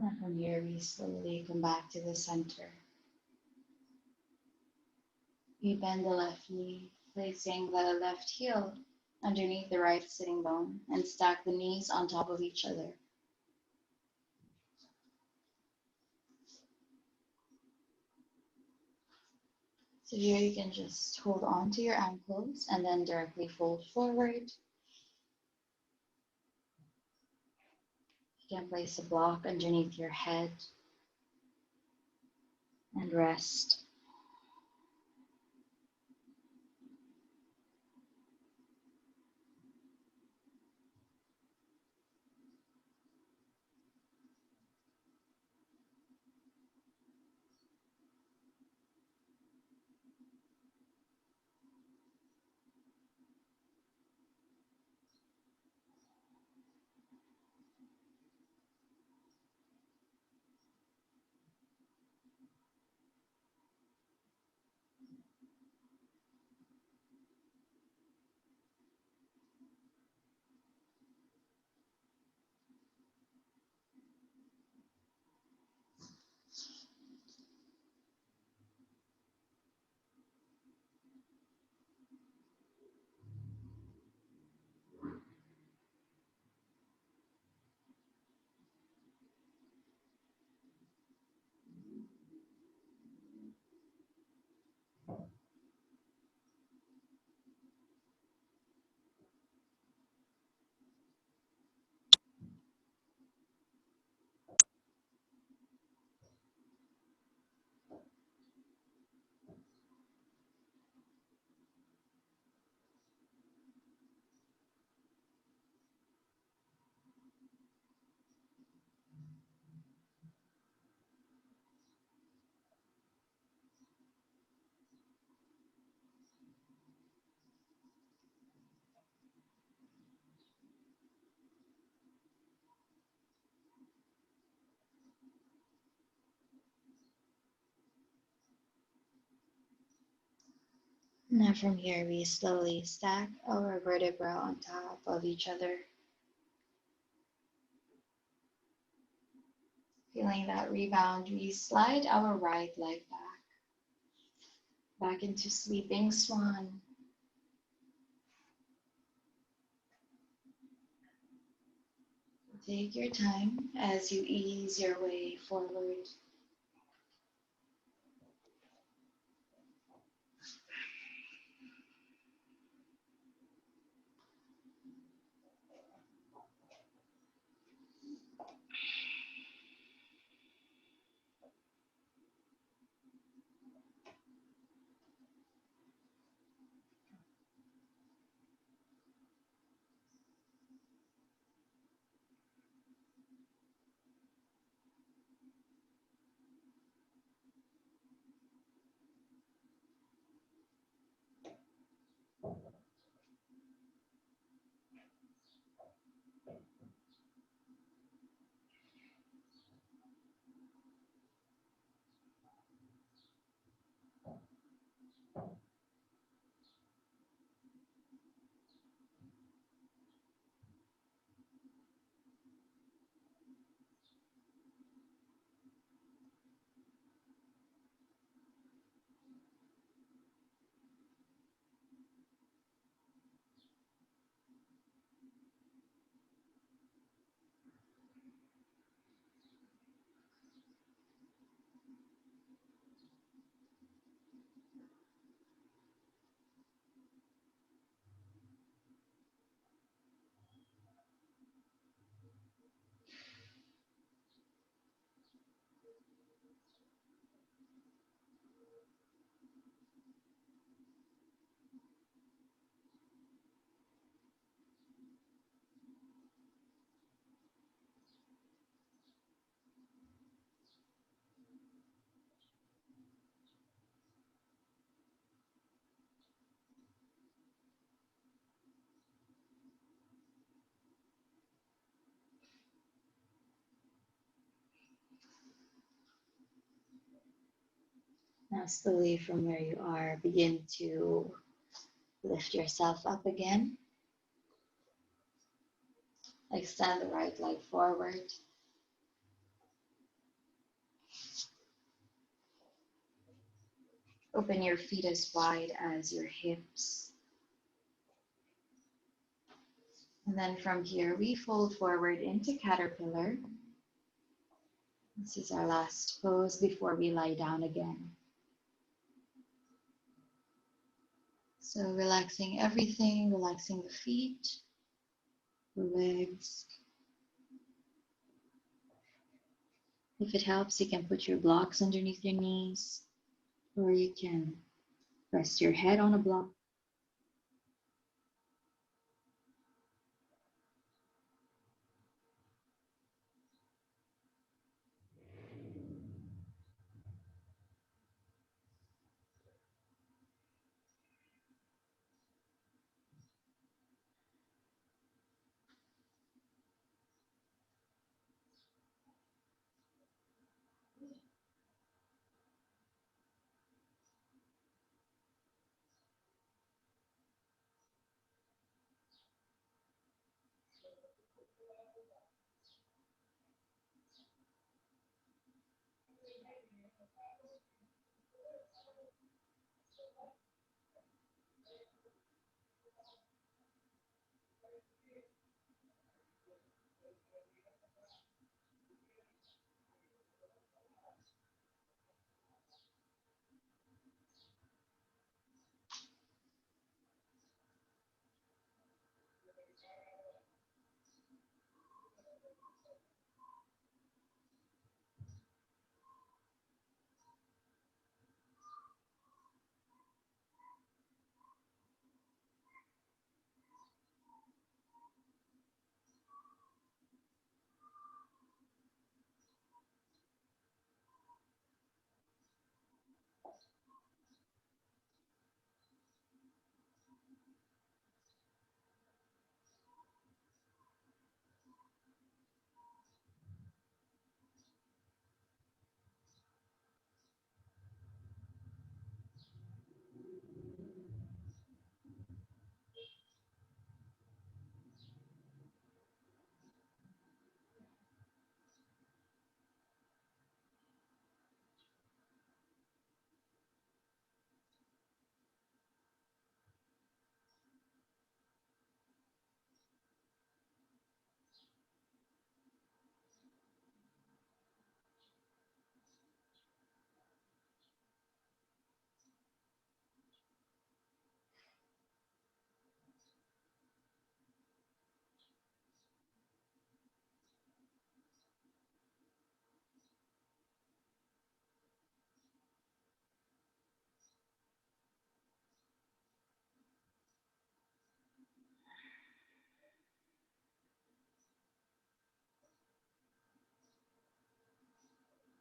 And from here, we slowly come back to the center. We bend the left knee, placing the left heel underneath the right sitting bone, and stack the knees on top of each other. So here you can just hold on to your ankles and then directly fold forward. You can place a block underneath your head and rest. Now from here, we slowly stack our vertebrae on top of each other, feeling that rebound. We slide our right leg back into sleeping swan. Take your time as you ease your way forward. Now slowly from where you are, begin to lift yourself up again. Extend the right leg forward. Open your feet as wide as your hips. And then from here, we fold forward into caterpillar. This is our last pose before we lie down again. So relaxing everything, relaxing the feet, the legs. If it helps, you can put your blocks underneath your knees, or you can rest your head on a block.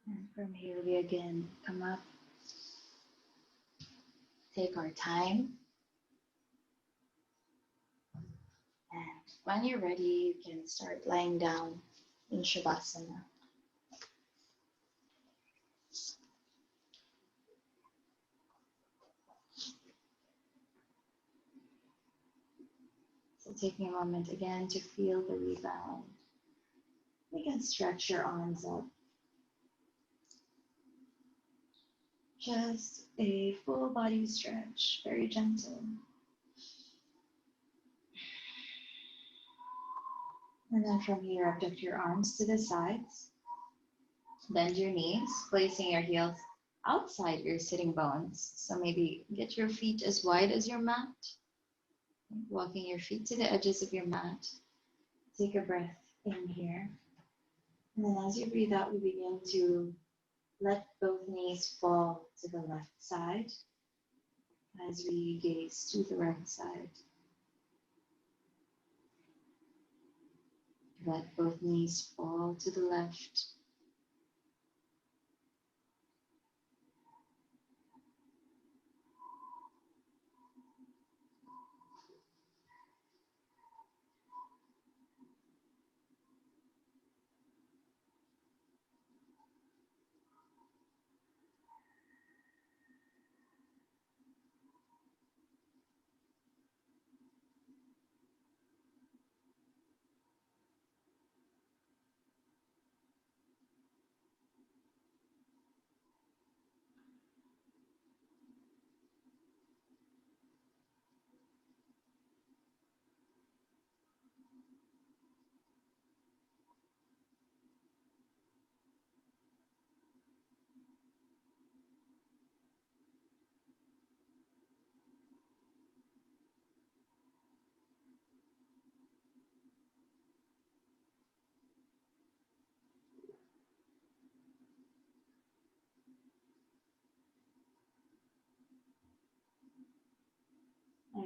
And from here, we again come up, take our time. And when you're ready, you can start lying down in Shavasana. So taking a moment again to feel the rebound. You can stretch your arms up. Just a full body stretch, very gentle. And then from here, abduct your arms to the sides. Bend your knees, placing your heels outside your sitting bones. So maybe get your feet as wide as your mat. Walking your feet to the edges of your mat. Take a breath in here. And then as you breathe out, we begin to let both knees fall to the left side as we gaze to the right side. Let both knees fall to the left.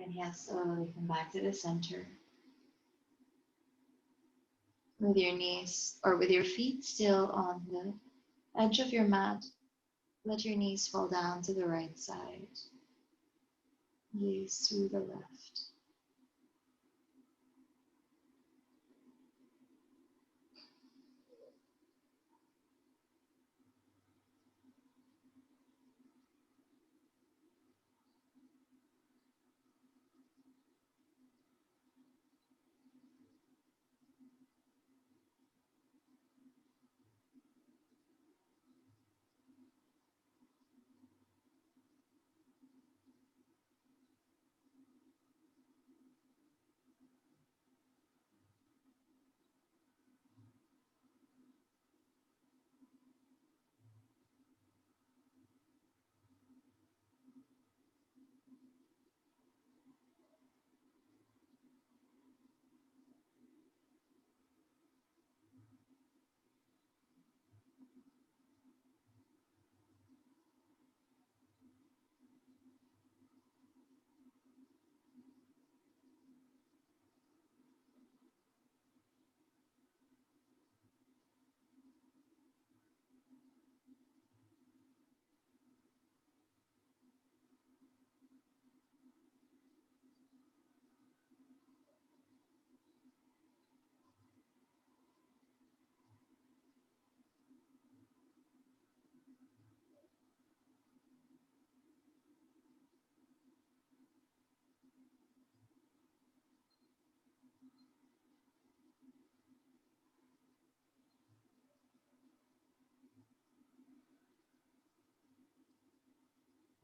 Inhale slowly, come back to the center. With your knees or with your feet still on the edge of your mat, let your knees fall down to the right side, gaze to the left.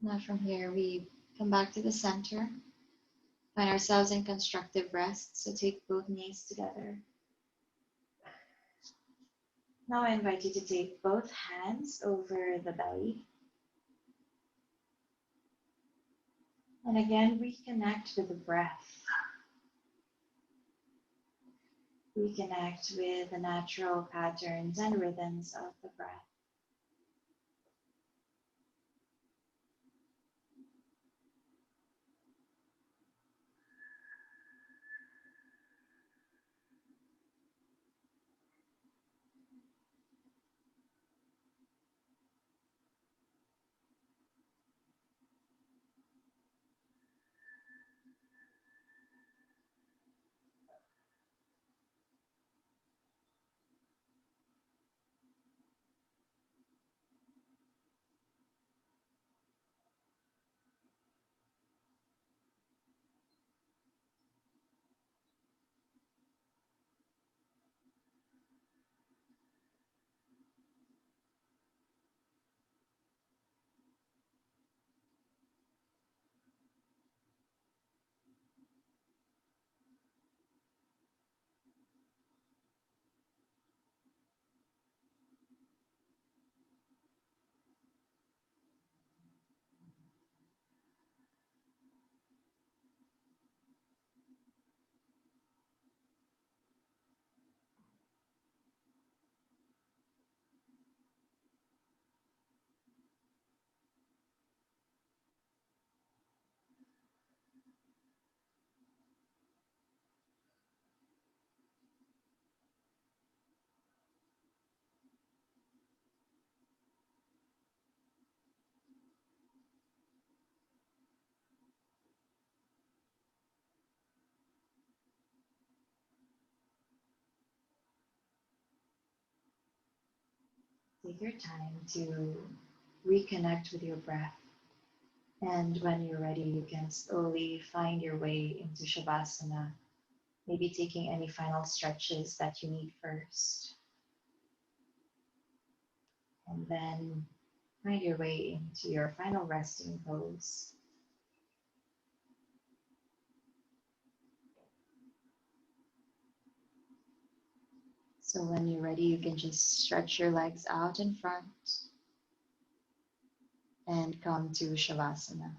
Now from here, we come back to the center, find ourselves in constructive rest. So take both knees together. Now I invite you to take both hands over the belly. And again, reconnect with the breath. Reconnect with the natural patterns and rhythms of the breath. Take your time to reconnect with your breath. And when you're ready, you can slowly find your way into Shavasana, maybe taking any final stretches that you need first. And then find your way into your final resting pose. So when you're ready, you can just stretch your legs out in front and come to Shavasana.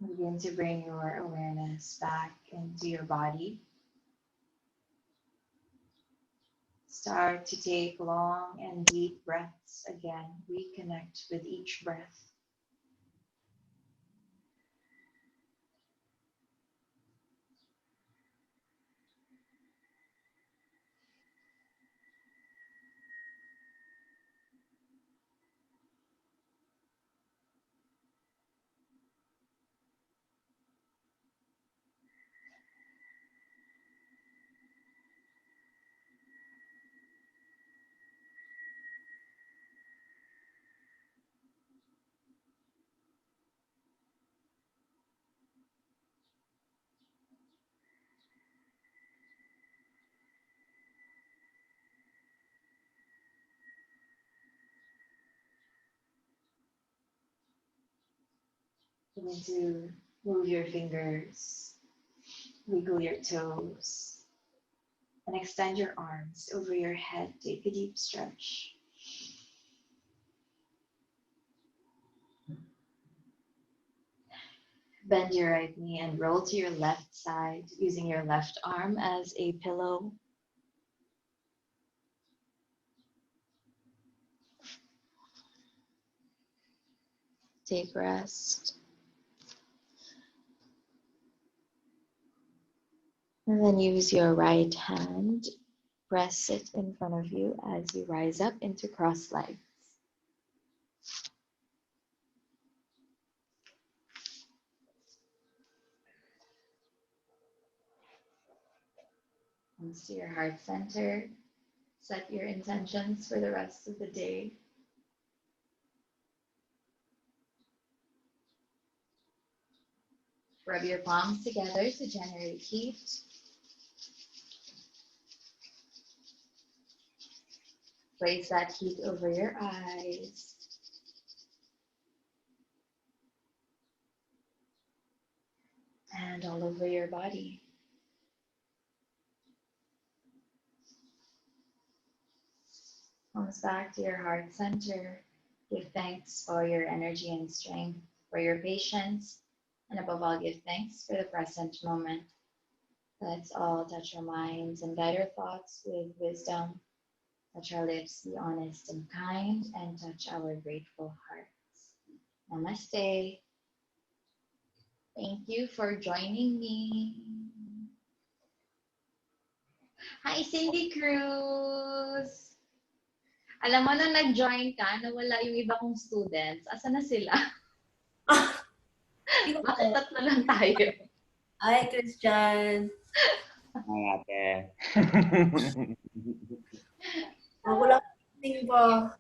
Begin to bring your awareness back into your body. Start to take long and deep breaths again. Reconnect with each breath. Begin to move your fingers, wiggle your toes, and extend your arms over your head. Take a deep stretch. Bend your right knee and roll to your left side using your left arm as a pillow. Take rest. And then use your right hand, press it in front of you as you rise up into cross legs. Comes to your heart center. Set your intentions for the rest of the day. Rub your palms together to generate heat. Place that heat over your eyes. And all over your body. Comes back to your heart center. Give thanks for your energy and strength, for your patience, and above all, give thanks for the present moment. Let's all touch our minds and guide our thoughts with wisdom. Touch our lips, be honest and kind, and touch our grateful hearts. Namaste. Thank you for joining me. Hi, Cindy Cruz! Alam mo, nung nag-join ka, nawala yung iba kong students. Asa na sila? Bakit tatlo lang tayo? Hi, Christian. Hi, ate. Ako lang pa.